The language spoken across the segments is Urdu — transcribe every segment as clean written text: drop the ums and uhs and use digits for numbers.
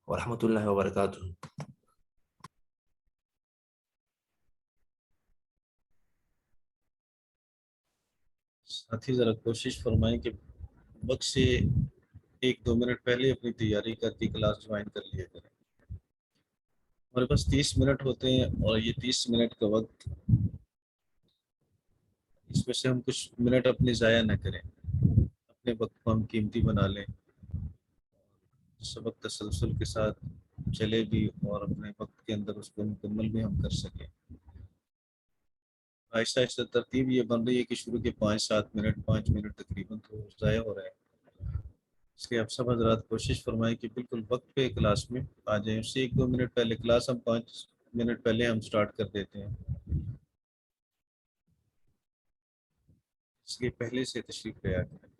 ورحمۃ اللہ وبرکاتہ۔ ساتھی ذرا کوشش فرمائیں کہ وقت سے 1-2 منٹ پہلے اپنی تیاری کر کے کلاس جوائن کر لیا کریں۔ ہمارے پاس 30 منٹ ہوتے ہیں اور یہ 30 منٹ کا وقت، اس میں سے ہم کچھ منٹ اپنے ضائع نہ کریں، اپنے وقت کو ہم قیمتی بنا لیں، سبق تسلسل کے ساتھ چلے بھی اور اپنے وقت کے اندر اس کو مکمل بھی ہم کر سکیں۔ آہستہ آہستہ ترتیب یہ بن رہی ہے کہ شروع کے 5-7 منٹ 5 منٹ تقریباً تو ضائع ہو رہے ہیں، اس لیے آپ سب حضرات کوشش فرمائیں کہ بالکل وقت پہ کلاس میں آ جائیں۔ اس سے 1-2 منٹ پہلے کلاس ہم 5 منٹ پہلے ہم سٹارٹ کر دیتے ہیں، اس لیے پہلے سے تشریف لے آ کریں۔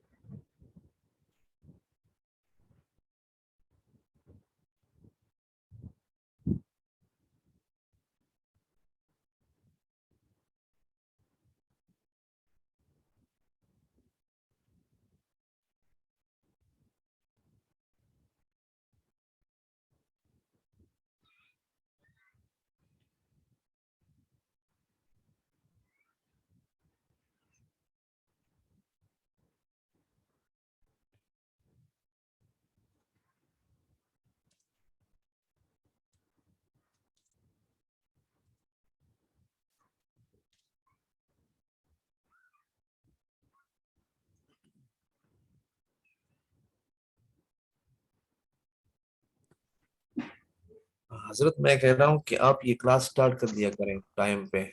حضرت میں کہہ رہا ہوں کہ آپ یہ کلاس سٹارٹ کر دیا کریں ٹائم پہ،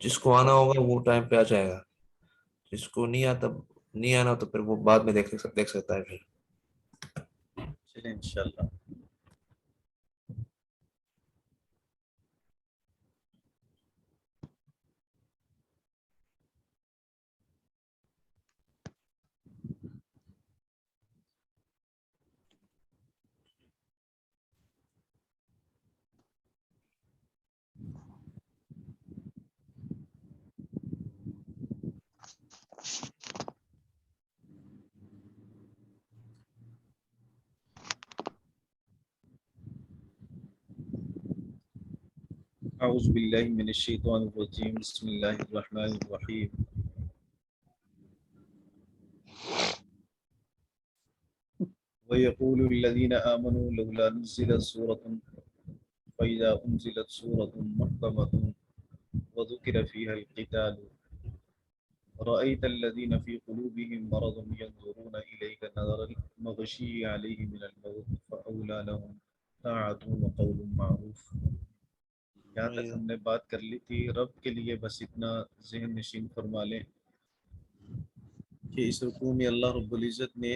جس کو آنا ہوگا وہ ٹائم پہ آ جائے گا، جس کو نہیں آنا تو پھر وہ بعد میں دیکھ سکتا ہے پھر۔ چلیں انشاءاللہ۔ اعوذ باللہ من الشیطان الرجیم، بسم اللہ الرحمن الرحیم۔ وَيَقُولُ الَّذِينَ آمَنُوا لَوْلَا نُزِّلَتْ سُورَةٌ فَإِذَا أُنزِلَتْ سُورَةٌ مُحْكَمَةٌ وَذُكِرَ فِيهَا الْقِتَالُ رَأَيْتَ الَّذِينَ فِي قُلُوبِهِم مَّرَضٌ يَنظُرُونَ إِلَيْكَ نَظَرَ الْمَغْشِيِّ عَلَيْهِ مِنَ الْمَوْتِ فَأَوْلَىٰ لَهُمْ طَاعَةٌ وَقَوْلٌ مَّعْرُوفٌ۔ یہاں تک ہم نے بات کر لی تھی، رب کے لیے بس اتنا ذہن نشین فرما لیں کہ اس رکوع میں اللہ رب العزت نے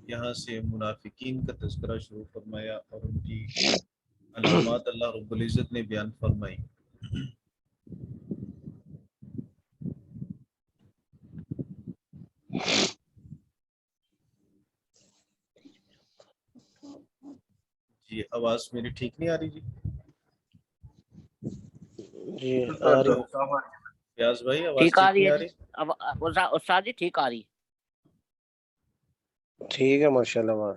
یہاں سے منافقین کا تذکرہ شروع فرمایا اور ان کی علامات اللہ رب العزت نے بیان فرمائی۔ جی آواز میری ٹھیک نہیں آ رہی؟ جی آ رہی فیاض بھائی آواز ٹھیک آ رہی نہیں ہے آ رہی؟ استاد جی ٹھیک آ رہی ہے۔ ٹھیک ہے ماشاء اللہ۔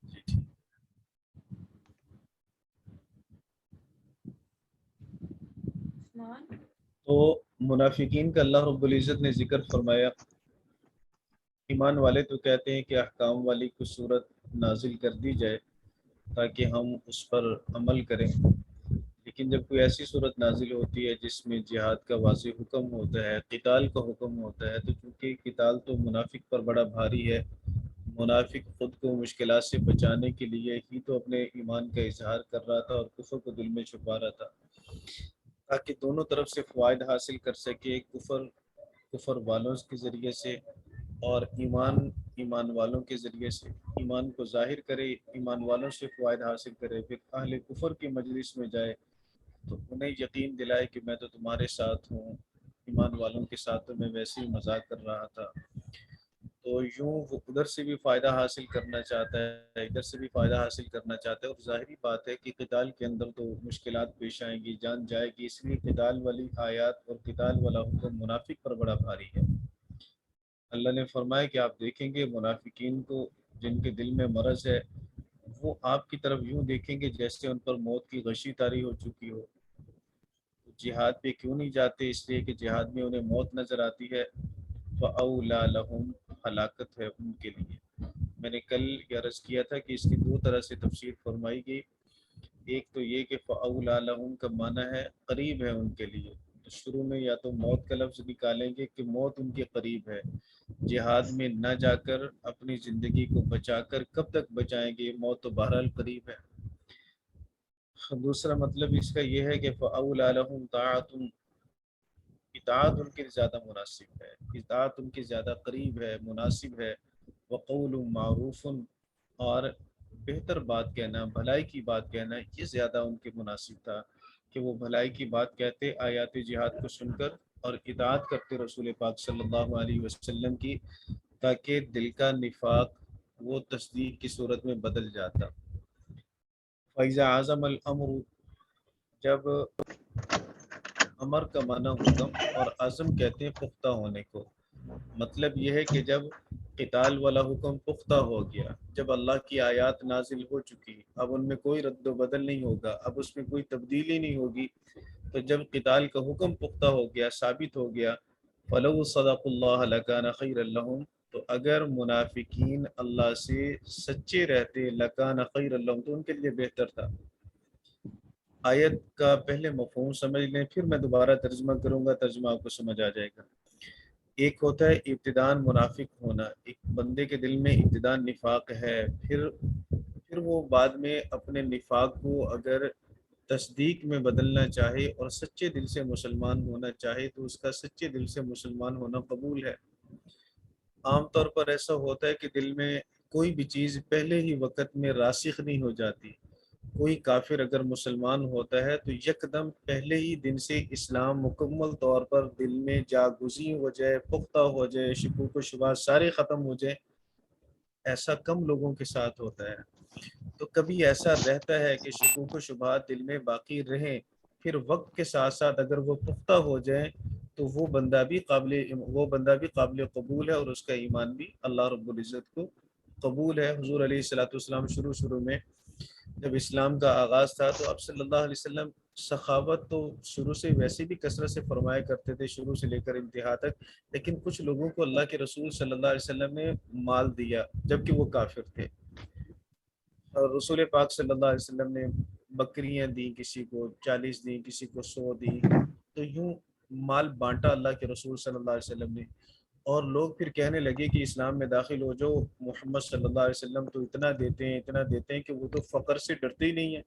جی ٹھیک۔ تو منافقین کا اللہ رب العزت نے ذکر فرمایا۔ ایمان والے تو کہتے ہیں کہ احکام والی کوئی صورت نازل کر دی جائے تاکہ ہم اس پر عمل کریں، لیکن جب کوئی ایسی صورت نازل ہوتی ہے جس میں جہاد کا واضح حکم ہوتا ہے، قتال کا حکم ہوتا ہے، تو چونکہ قتال تو منافق پر بڑا بھاری ہے، منافق خود کو مشکلات سے بچانے کے لیے ہی تو اپنے ایمان کا اظہار کر رہا تھا اور کفر کو دل میں چھپا رہا تھا تاکہ دونوں طرف سے فوائد حاصل کر سکے، کفر والوں کے ذریعے سے اور ایمان والوں کے ذریعے سے، ایمان کو ظاہر کرے، ایمان والوں سے فوائد حاصل کرے، پھر اہل کفر کی مجلس میں جائے تو انہیں یقین دلائے کہ میں تو تمہارے ساتھ ہوں، ایمان والوں کے ساتھ تو میں ویسے ہی مذاق کر رہا تھا۔ تو یوں وہ ادھر سے بھی فائدہ حاصل کرنا چاہتا ہے، ادھر سے بھی فائدہ حاصل کرنا چاہتا ہے، اور ظاہری بات ہے کہ قتال کے اندر تو مشکلات پیش آئیں گی، جان جائے گی، اس لیے قتال والی آیات اور قتال والا حکم منافق پر بڑا بھاری ہے۔ اللہ نے فرمایا کہ آپ دیکھیں گے منافقین کو جن کے دل میں مرض ہے وہ آپ کی طرف یوں دیکھیں گے جیسے ان پر موت کی غشی طاری ہو چکی ہو. جہاد پہ کیوں نہیں جاتے؟ اس لیے کہ جہاد میں انہیں موت نظر آتی ہے. فَأَوْلَى لَهُمْ، ہلاکت ہے ان کے لیے. میں نے کل یہ عرض کیا تھا کہ اس کی دو طرح سے تفسیر فرمائی گئی. ایک تو یہ کہ فَأَوْلَى لَهُمْ کا معنی ہے قریب ہے ان کے لیے، تو شروع میں یا تو موت کا لفظ نکالیں گے کہ موت ان کے قریب ہے. جہاد میں نہ جا کر اپنی زندگی کو بچا کر کب تک بچائیں گے؟ موت تو بہرحال قریب ہے. دوسرا مطلب اس کا یہ ہے کہ فَأَوْلَى لَهُمْ طَاعَةٌ، اطاعت ان کے زیادہ مناسب ہے، اطاعت ان کے زیادہ قریب ہے، مناسب ہے. وقول معروف، اور بہتر بات کہنا، بھلائی کی بات کہنا، یہ زیادہ ان کے مناسب تھا کہ وہ بھلائی کی بات کہتے آیات جہاد کو سن کر اور اطاعت کرتے رسول پاک صلی اللہ علیہ وسلم کی، تاکہ دل کا نفاق وہ تصدیق کی صورت میں بدل جاتا. فَإِذَا عَزَمَ الْأَمْرُ، جب امر کا معنی حکم اور عزم کہتے ہیں پختہ ہونے کو. مطلب یہ ہے کہ جب قتال والا حکم پختہ ہو گیا، جب اللہ کی آیات نازل ہو چکی، اب ان میں کوئی رد و بدل نہیں ہوگا، اب اس میں کوئی تبدیلی نہیں ہوگی، تو جب قتال کا حکم پختہ ہو گیا، ثابت ہو گیا، فَلَوْ صَدَقُوا اللَّهَ لَكَانَ خَيْرًا لَهُمْ، تو اگر منافقین اللہ سے سچے رہتے، لَكَانَ خَيْرًا لَهُمْ، تو ان کے لیے بہتر تھا. آیت کا پہلے مفہوم سمجھ لیں، پھر میں دوبارہ ترجمہ کروں گا، ترجمہ آپ کو سمجھ آ جائے گا. ایک ہوتا ہے ابتداءً منافق ہونا، ایک بندے کے دل میں ابتداءً نفاق ہے، پھر وہ بعد میں اپنے نفاق کو اگر تصدیق میں بدلنا چاہے اور سچے دل سے مسلمان ہونا چاہے تو اس کا سچے دل سے مسلمان ہونا قبول ہے. عام طور پر ایسا ہوتا ہے کہ دل میں کوئی بھی چیز پہلے ہی وقت میں راسخ نہیں ہو جاتی. کوئی کافر اگر مسلمان ہوتا ہے تو یکدم پہلے ہی دن سے اسلام مکمل طور پر دل میں جاگزیں ہو جائے، پختہ ہو جائے، شکوک و شبہات سارے ختم ہو جائے. ایسا کم لوگوں کے ساتھ ہوتا ہے. تو کبھی ایسا رہتا ہے کہ شکوک و شبہات دل میں باقی رہیں، پھر وقت کے ساتھ ساتھ اگر وہ پختہ ہو جائیں تو وہ بندہ بھی قابل قبول ہے اور اس کا ایمان بھی اللہ رب العزت کو قبول ہے. حضور علیہ الصلوۃ والسلام شروع میں جب اسلام کا آغاز تھا تو آپ صلی اللہ علیہ وسلم سخاوت تو شروع سے ویسے بھی کثرت سے فرمایا کرتے تھے، شروع سے لے کر انتہا تک، لیکن کچھ لوگوں کو اللہ کے رسول صلی اللہ علیہ وسلم نے مال دیا جبکہ وہ کافر تھے، اور رسول پاک صلی اللہ علیہ وسلم نے بکریاں دیں، کسی کو 40 دیں، کسی کو 100 دیں، تو یوں مال بانٹا اللہ کے رسول صلی اللہ علیہ وسلم نے. اور لوگ پھر کہنے لگے کہ اسلام میں داخل ہو جو محمد صلی اللہ علیہ وسلم تو اتنا دیتے ہیں کہ وہ تو فقر سے ڈرتے ہی نہیں ہیں،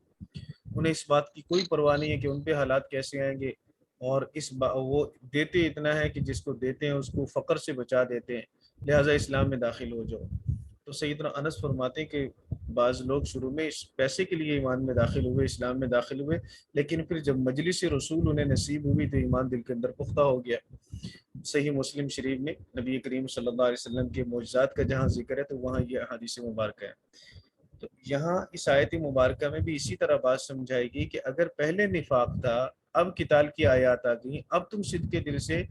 انہیں اس بات کی کوئی پرواہ نہیں ہے کہ ان پہ حالات کیسے آئیں گے، اور وہ دیتے اتنا ہے کہ جس کو دیتے ہیں اس کو فقر سے بچا دیتے ہیں، لہٰذا اسلام میں داخل ہو جاؤ. تو سیدنا انس فرماتے ہیں کہ بعض لوگ شروع میں اس پیسے کے لیے ایمان میں داخل ہوئے، اسلام میں داخل ہوئے، لیکن پھر جب مجلس رسول انہیں نصیب ہوئی تو ایمان دل کے اندر پختہ ہو گیا. صحیح مسلم شریف میں نبی کریم صلی اللہ علیہ وسلم کے معجزات کا جہاں ذکر ہے تو وہاں یہ احادیث مبارکہ ہے. تو یہاں اس آیت مبارکہ میں بھی اسی طرح بات سمجھائے گی کہ اگر پہلے نفاق تھا، اب قتال کی آیات آ گئی، اب تم صدق کے دل سے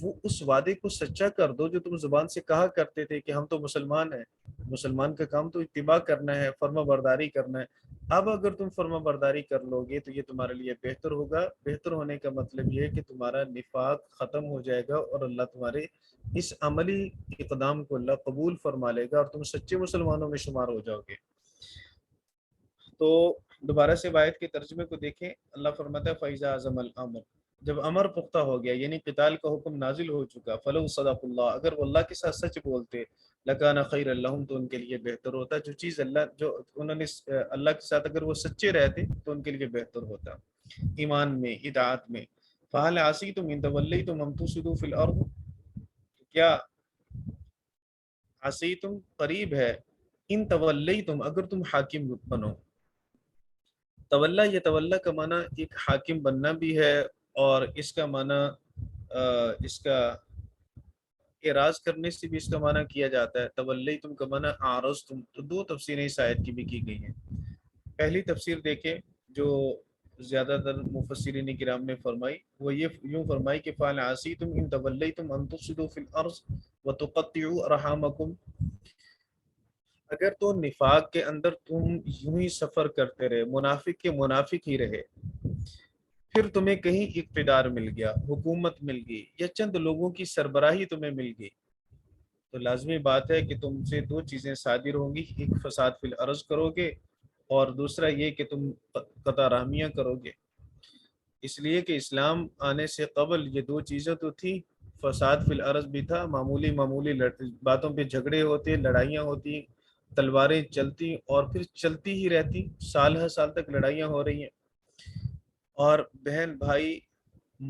وہ اس وعدے کو سچا کر دو جو تم زبان سے کہا کرتے تھے کہ ہم تو مسلمان ہیں، مسلمان کا کام تو اتباع کرنا ہے، فرما برداری کرنا ہے. اب اگر تم فرما برداری کر لو گے تو یہ تمہارے لیے بہتر ہوگا. بہتر ہونے کا مطلب یہ ہے کہ تمہارا نفاق ختم ہو جائے گا اور اللہ تمہارے اس عملی اقدام کو اللہ قبول فرما لے گا اور تم سچے مسلمانوں میں شمار ہو جاؤ گے. تو دوبارہ سے آیت کے ترجمے کو دیکھیں. اللہ فرماتا ہے فَإِذَا عَزَمَ الْأَمْرُ، جب امر پختہ ہو گیا یعنی قتال کا حکم نازل ہو چکا، فَلَوْ صَدَقُوا اللَّهَ، اگر وہ اللہ کے ساتھ سچ بولتے، لَكَانَ خَيْرًا لَهُمْ، تو ان کے لیے بہتر ہوتا. جو چیز جو انہوں نے اللہ کے ساتھ اگر وہ سچے رہتے تو ان کے لیے بہتر ہوتا ایمان میں، اطاعت میں. فَهَلْ عَصَيْتُمْ إِن تَوَلَّيْتُمْ أَن تُفْسِدُوا فِي الْأَرْضِ، کیا عصیتم قریب ہے، ان تولیتم اگر تم حاکم بنو. تولا، یہ تولا کا معنی ایک حاکم بننا بھی ہے، اور اس کا معنی اس کا اعراض کرنے سے بھی اس کا معنی کیا جاتا ہے. تولیتم کا معنی اعرضتم. تو دو تفسیریں اس آیت کی بھی کی گئی ہیں. پہلی تفسیر دیکھیں جو زیادہ تر مفسرین کرام نے فرمائی، وہ یہ یوں فرمائی کہ فَعَلَ عَصِيتُمْ إِن تَوَلَّيْتُمْ أَن تُفْسِدُوا فِي الْأَرْضِ وَتُقَطِّعُوا أَرْحَامَكُمْ، اگر تو نفاق کے اندر تم یوں ہی سفر کرتے رہے، منافق کے منافق ہی رہے، پھر تمہیں کہیں اقتدار مل گیا، حکومت مل گئی، یا چند لوگوں کی سربراہی تمہیں مل گئی، تو لازمی بات ہے کہ تم سے دو چیزیں صادر ہوں گی، ایک فساد فی الارض کرو گے، اور دوسرا یہ کہ تم قطع رحمیاں کرو گے۔ اس لیے کہ اسلام آنے سے قبل یہ دو چیزیں تو تھی، فساد فی الارض بھی تھا، معمولی باتوں پہ جھگڑے ہوتے، لڑائیاں ہوتی، تلواریں چلتی اور پھر چلتی ہی رہتی، سال ہر سال تک لڑائیاں ہو رہی ہیں، اور بہن بھائی،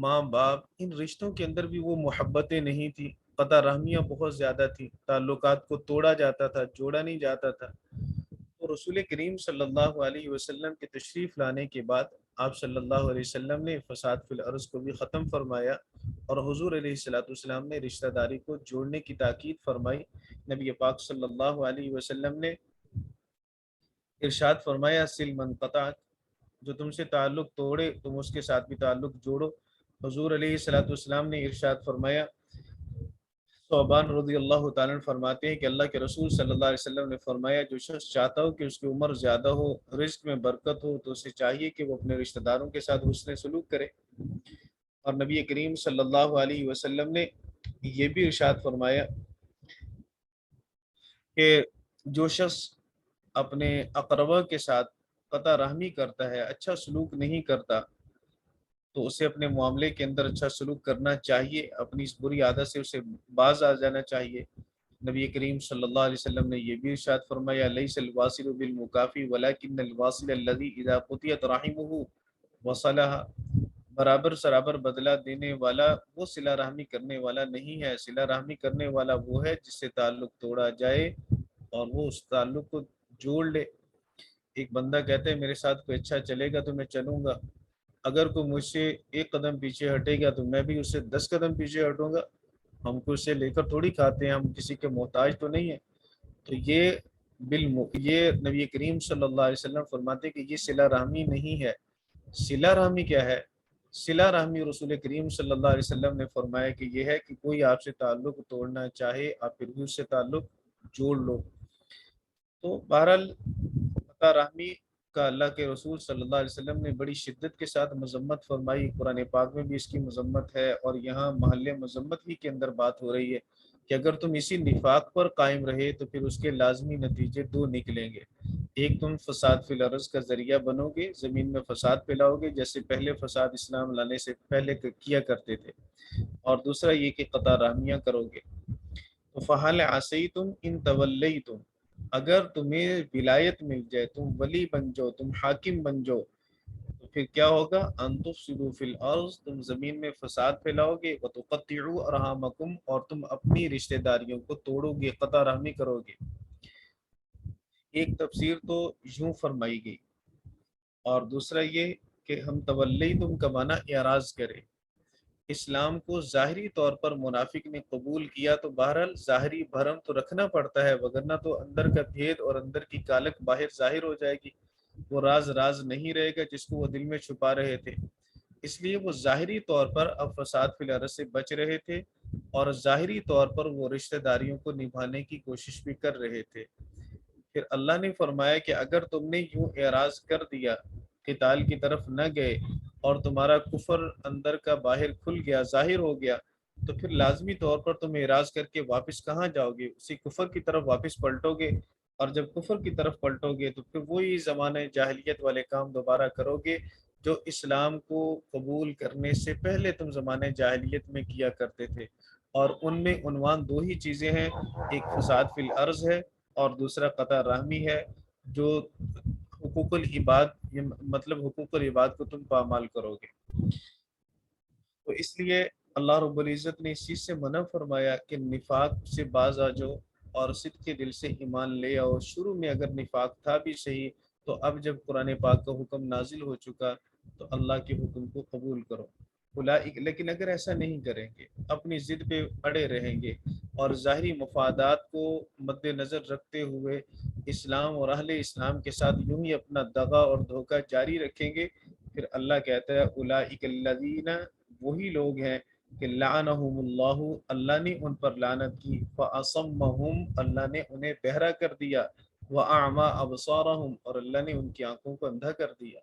ماں باپ، ان رشتوں کے اندر بھی وہ محبتیں نہیں تھی، قطع رحمیاں بہت زیادہ تھی، تعلقات کو توڑا جاتا تھا، جوڑا نہیں جاتا تھا۔ تو رسول کریم صلی اللہ علیہ وسلم کے تشریف لانے کے بعد آپ صلی اللہ علیہ وسلم نے فساد فی الارض کو بھی ختم فرمایا، اور حضور علیہ الصلوۃ والسلام نے رشتہ داری کو جوڑنے کی تاکید فرمائی۔ نبی پاک صلی اللہ علیہ وسلم نے ارشاد فرمایا، سل من قطعک، جو تم سے تعلق توڑے تم اس کے ساتھ بھی تعلق جوڑو۔ حضور علیہ الصلوۃ والسلام نے ارشاد فرمایا، صوبان رضی اللہ تعالیٰ فرماتے ہیں کہ اللہ کے رسول صلی اللہ علیہ وسلم نے فرمایا، جو شخص چاہتا ہو کہ اس کی عمر زیادہ ہو، رزق میں برکت ہو، تو اسے چاہیے کہ وہ اپنے رشتہ داروں کے ساتھ حسن سلوک کرے۔ اور نبی کریم صلی اللہ علیہ وسلم نے یہ بھی ارشاد فرمایا کہ جو شخص اپنے اقربا کے ساتھ قطع رحمی کرتا ہے، اچھا سلوک نہیں کرتا، تو اسے اپنے معاملے کے اندر اچھا سلوک کرنا چاہیے، اپنی اس بری عادت سے اسے باز آ جانا چاہیے۔ نبی کریم صلی اللہ علیہ وسلم نے یہ بھی ارشاد فرمایا، لیس الواصل بالمکافی ولکن الواصل الذی اذا قطعت رحمہ وصلها، برابر سرابر بدلہ دینے والا وہ صلہ رحمی کرنے والا نہیں ہے، صلہ رحمی کرنے والا وہ ہے جس سے تعلق توڑا جائے اور وہ اس تعلق کو جوڑ لے۔ ایک بندہ کہتا ہے میرے ساتھ کوئی اچھا چلے گا تو میں چلوں گا، اگر کوئی مجھ سے ایک قدم پیچھے ہٹے گا تو میں بھی اس سے 10 قدم پیچھے ہٹوں گا، ہم کو اس سے لے کر تھوڑی کھاتے ہیں، ہم کسی کے محتاج تو نہیں ہیں۔ تو یہ نبی کریم صلی اللہ علیہ وسلم فرماتے کہ یہ صلہ رحمی نہیں ہے۔ صلہ رحمی کیا ہے؟ صلہ رحمی رسول کریم صلی اللہ علیہ وسلم نے فرمایا کہ یہ ہے کہ کوئی آپ سے تعلق توڑنا چاہے، آپ پھر بھی اس سے تعلق جوڑ لو۔ تو بہرحال قطع رحمی کا اللہ کے رسول صلی اللہ علیہ وسلم نے بڑی شدت کے ساتھ مذمت فرمائی، قرآن پاک میں بھی اس کی مذمت ہے، اور یہاں محل مذمت ہی کے اندر بات ہو رہی ہے کہ اگر تم اسی نفاق پر قائم رہے تو پھر اس کے لازمی نتیجے دو نکلیں گے، ایک تم فساد فی الارض کا ذریعہ بنو گے، زمین میں فساد پھیلاؤ گے جیسے پہلے فساد اسلام لانے سے پہلے کیا کرتے تھے، اور دوسرا یہ کہ قطع رحمیاں کرو گے۔ تو فَهَلْ عَصَيْتُمْ إِن تَوَلَّيْتُمْ، اگر تمہیں ولایت مل جائے، تم ولی بن جاؤ، تم حاکم بن جاؤ، تو پھر کیا ہوگا؟ ان تفسدوا فی الارض، تم زمین میں فساد پھیلاؤ گے، وتقطعوا ارحامکم، اور تم اپنی رشتہ داریوں کو توڑو گے، قطع رحمی کرو گے۔ ایک تفسیر تو یوں فرمائی گئی، اور دوسرا یہ کہ ہم تولیتم کا معنی اعراض کرے۔ اسلام کو ظاہری طور پر منافق نے قبول کیا تو بہرحال ظاہری بھرم تو رکھنا پڑتا ہے، وگرنہ تو اندر کا بھید اور اندر کی کالک باہر ظاہر ہو جائے گی، وہ راز راز نہیں رہے گا جس کو وہ دل میں چھپا رہے تھے۔ اس لیے وہ ظاہری طور پر اب فساد فی الارض سے بچ رہے تھے، اور ظاہری طور پر وہ رشتہ داریوں کو نبھانے کی کوشش بھی کر رہے تھے۔ پھر اللہ نے فرمایا کہ اگر تم نے یوں اعراض کر دیا، قتال کی طرف نہ گئے، اور تمہارا کفر اندر کا باہر کھل گیا، ظاہر ہو گیا، تو پھر لازمی طور پر تم اعراض کر کے واپس کہاں جاؤ گے؟ اسی کفر کی طرف واپس پلٹو گے، اور جب کفر کی طرف پلٹو گے تو پھر وہی زمانہ جاہلیت والے کام دوبارہ کرو گے جو اسلام کو قبول کرنے سے پہلے تم زمانے جاہلیت میں کیا کرتے تھے، اور ان میں عنوان دو ہی چیزیں ہیں، ایک فساد فی الارض ہے اور دوسرا قطع رحمی ہے، جو حقوق العباد، مطلب حقوق العباد کو تم پامال کرو گے۔ تو اس لیے اللہ رب العزت نے اس چیز سے منع فرمایا کہ نفاق سے باز آ جاؤ اور صدق کے دل سے ایمان لے آؤ۔ شروع میں اگر نفاق تھا بھی صحیح، تو اب جب قرآن پاک کا حکم نازل ہو چکا تو اللہ کے حکم کو قبول کرو۔ لیکن اگر ایسا نہیں کریں گے، اپنی ضد پہ اڑے رہیں گے اور ظاہری مفادات کو مد نظر رکھتے ہوئے اسلام اور اہل اسلام کے ساتھ یوں ہی اپنا دغا اور دھوکہ جاری رکھیں گے، پھر اللہ کہتا ہے اولئک الذین، وہی لوگ ہیں کہ لعنہم اللہ، اللہ نے ان پر لعنت کی، فاصمہم، اللہ نے انہیں بہرا کر دیا، وَأَعْمَى أَبْصَارَهُمْ، اور اللہ نے ان کی آنکھوں کو اندھا کر دیا۔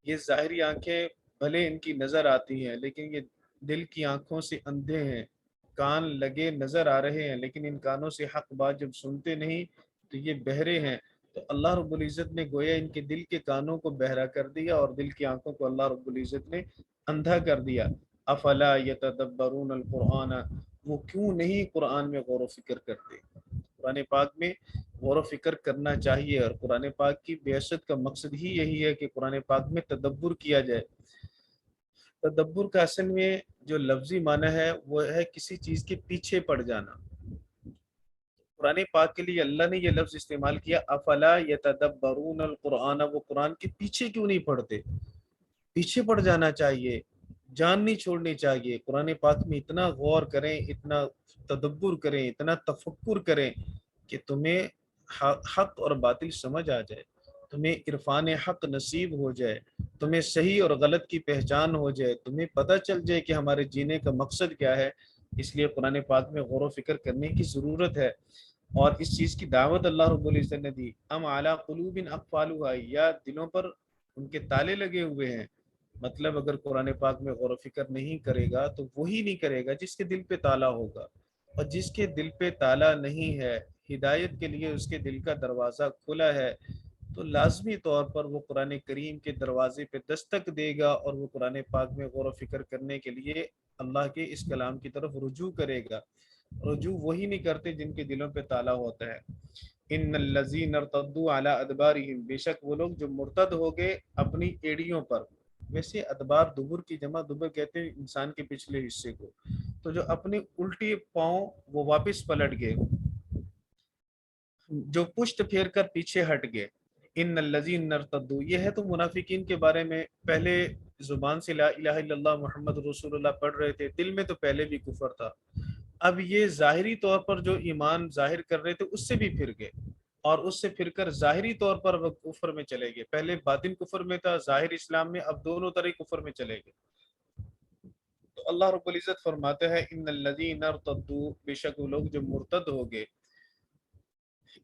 یہ ظاہری آنکھیں بھلے ان کی نظر آتی ہیں لیکن یہ دل کی آنکھوں سے اندھے ہیں، کان لگے نظر آ رہے ہیں لیکن ان کانوں سے حق بات جب سنتے نہیں تو یہ بہرے ہیں۔ تو اللہ رب العزت نے گویا ان کے دل کے کانوں کو بہرا کر دیا اور دل کی آنکھوں کو اللہ رب العزت نے اندھا کر دیا۔ افلا یتدبرون القرآن، وہ کیوں نہیں قرآن میں غور و فکر کرتے؟ قرآن پاک میں غور و فکر کرنا چاہیے، اور قرآن پاک کی بعثت کا مقصد ہی یہی ہے کہ قرآن پاک میں تدبر کیا جائے۔ تدبر کا اصل میں جو لفظی معنی ہے وہ ہے کسی چیز کے پیچھے پڑ جانا۔ قرآن پاک کے لیے اللہ نے یہ لفظ استعمال کیا افلا یتدبرون القرآن، وہ قرآن کے پیچھے کیوں نہیں پڑھتے؟ پیچھے پڑ جانا چاہیے، جان نہیں چھوڑنی چاہیے۔ قرآن پاک میں اتنا غور کریں، اتنا تدبر کریں، اتنا تفکر کریں کہ تمہیں حق اور باطل سمجھ آ جائے، تمہیں عرفان حق نصیب ہو جائے، تمہیں صحیح اور غلط کی پہچان ہو جائے، تمہیں پتہ چل جائے کہ ہمارے جینے کا مقصد کیا ہے۔ اس لیے قرآن پاک میں غور و فکر کرنے کی ضرورت ہے، اور اس چیز کی دعوت اللہ رب العزت نے دی۔ ام علی قلوب اقفالها، یا دلوں پر ان کے تالے لگے ہوئے ہیں۔ مطلب اگر قرآن پاک میں غور و فکر نہیں کرے گا تو وہی نہیں کرے گا جس کے دل پہ تالا ہوگا، اور جس کے دل پہ تالا نہیں ہے، ہدایت کے لیے اس کے دل کا دروازہ کھلا ہے، تو لازمی طور پر وہ قرآن کریم کے دروازے پہ دستک دے گا اور وہ قرآن پاک میں غور و فکر کرنے کے لیے اللہ کے اس کلام کی طرف رجوع کرے گا۔ رجوع وہی نہیں کرتے جن کے دلوں پہ تالا ہوتا ہے۔ ان الذین ارتدوا علی ادبارہم، بے شک وہ لوگ جو مرتد ہو گئے اپنی ایڑیوں پر۔ ویسے ادبار دبر کی جمع، دبر کہتے ہیں انسان کے پچھلے حصے کو، تو جو اپنی الٹی پاؤں وہ واپس پلٹ گئے، جو پشت پھیر کر پیچھے ہٹ گئے۔ ان الذین ارتدوا، یہ ہے تو منافقین کے بارے میں، پہلے زبان سے لا الہ الا اللہ محمد رسول اللہ پڑھ رہے تھے، دل میں تو پہلے بھی کفر تھا، اب یہ ظاہری طور پر جو ایمان ظاہر کر رہے تھے اس سے بھی پھر گئے، اور اس سے پھر کر ظاہری طور پر وہ کفر میں چلے گئے۔ پہلے باطن کفر میں تھا، ظاہر اسلام میں، اب دونوں طرح کفر میں چلے گئے۔ تو اللہ رب العزت فرماتے ہیں ان الذین ارتدوا، بے شک وہ لوگ جو مرتد ہو گئے۔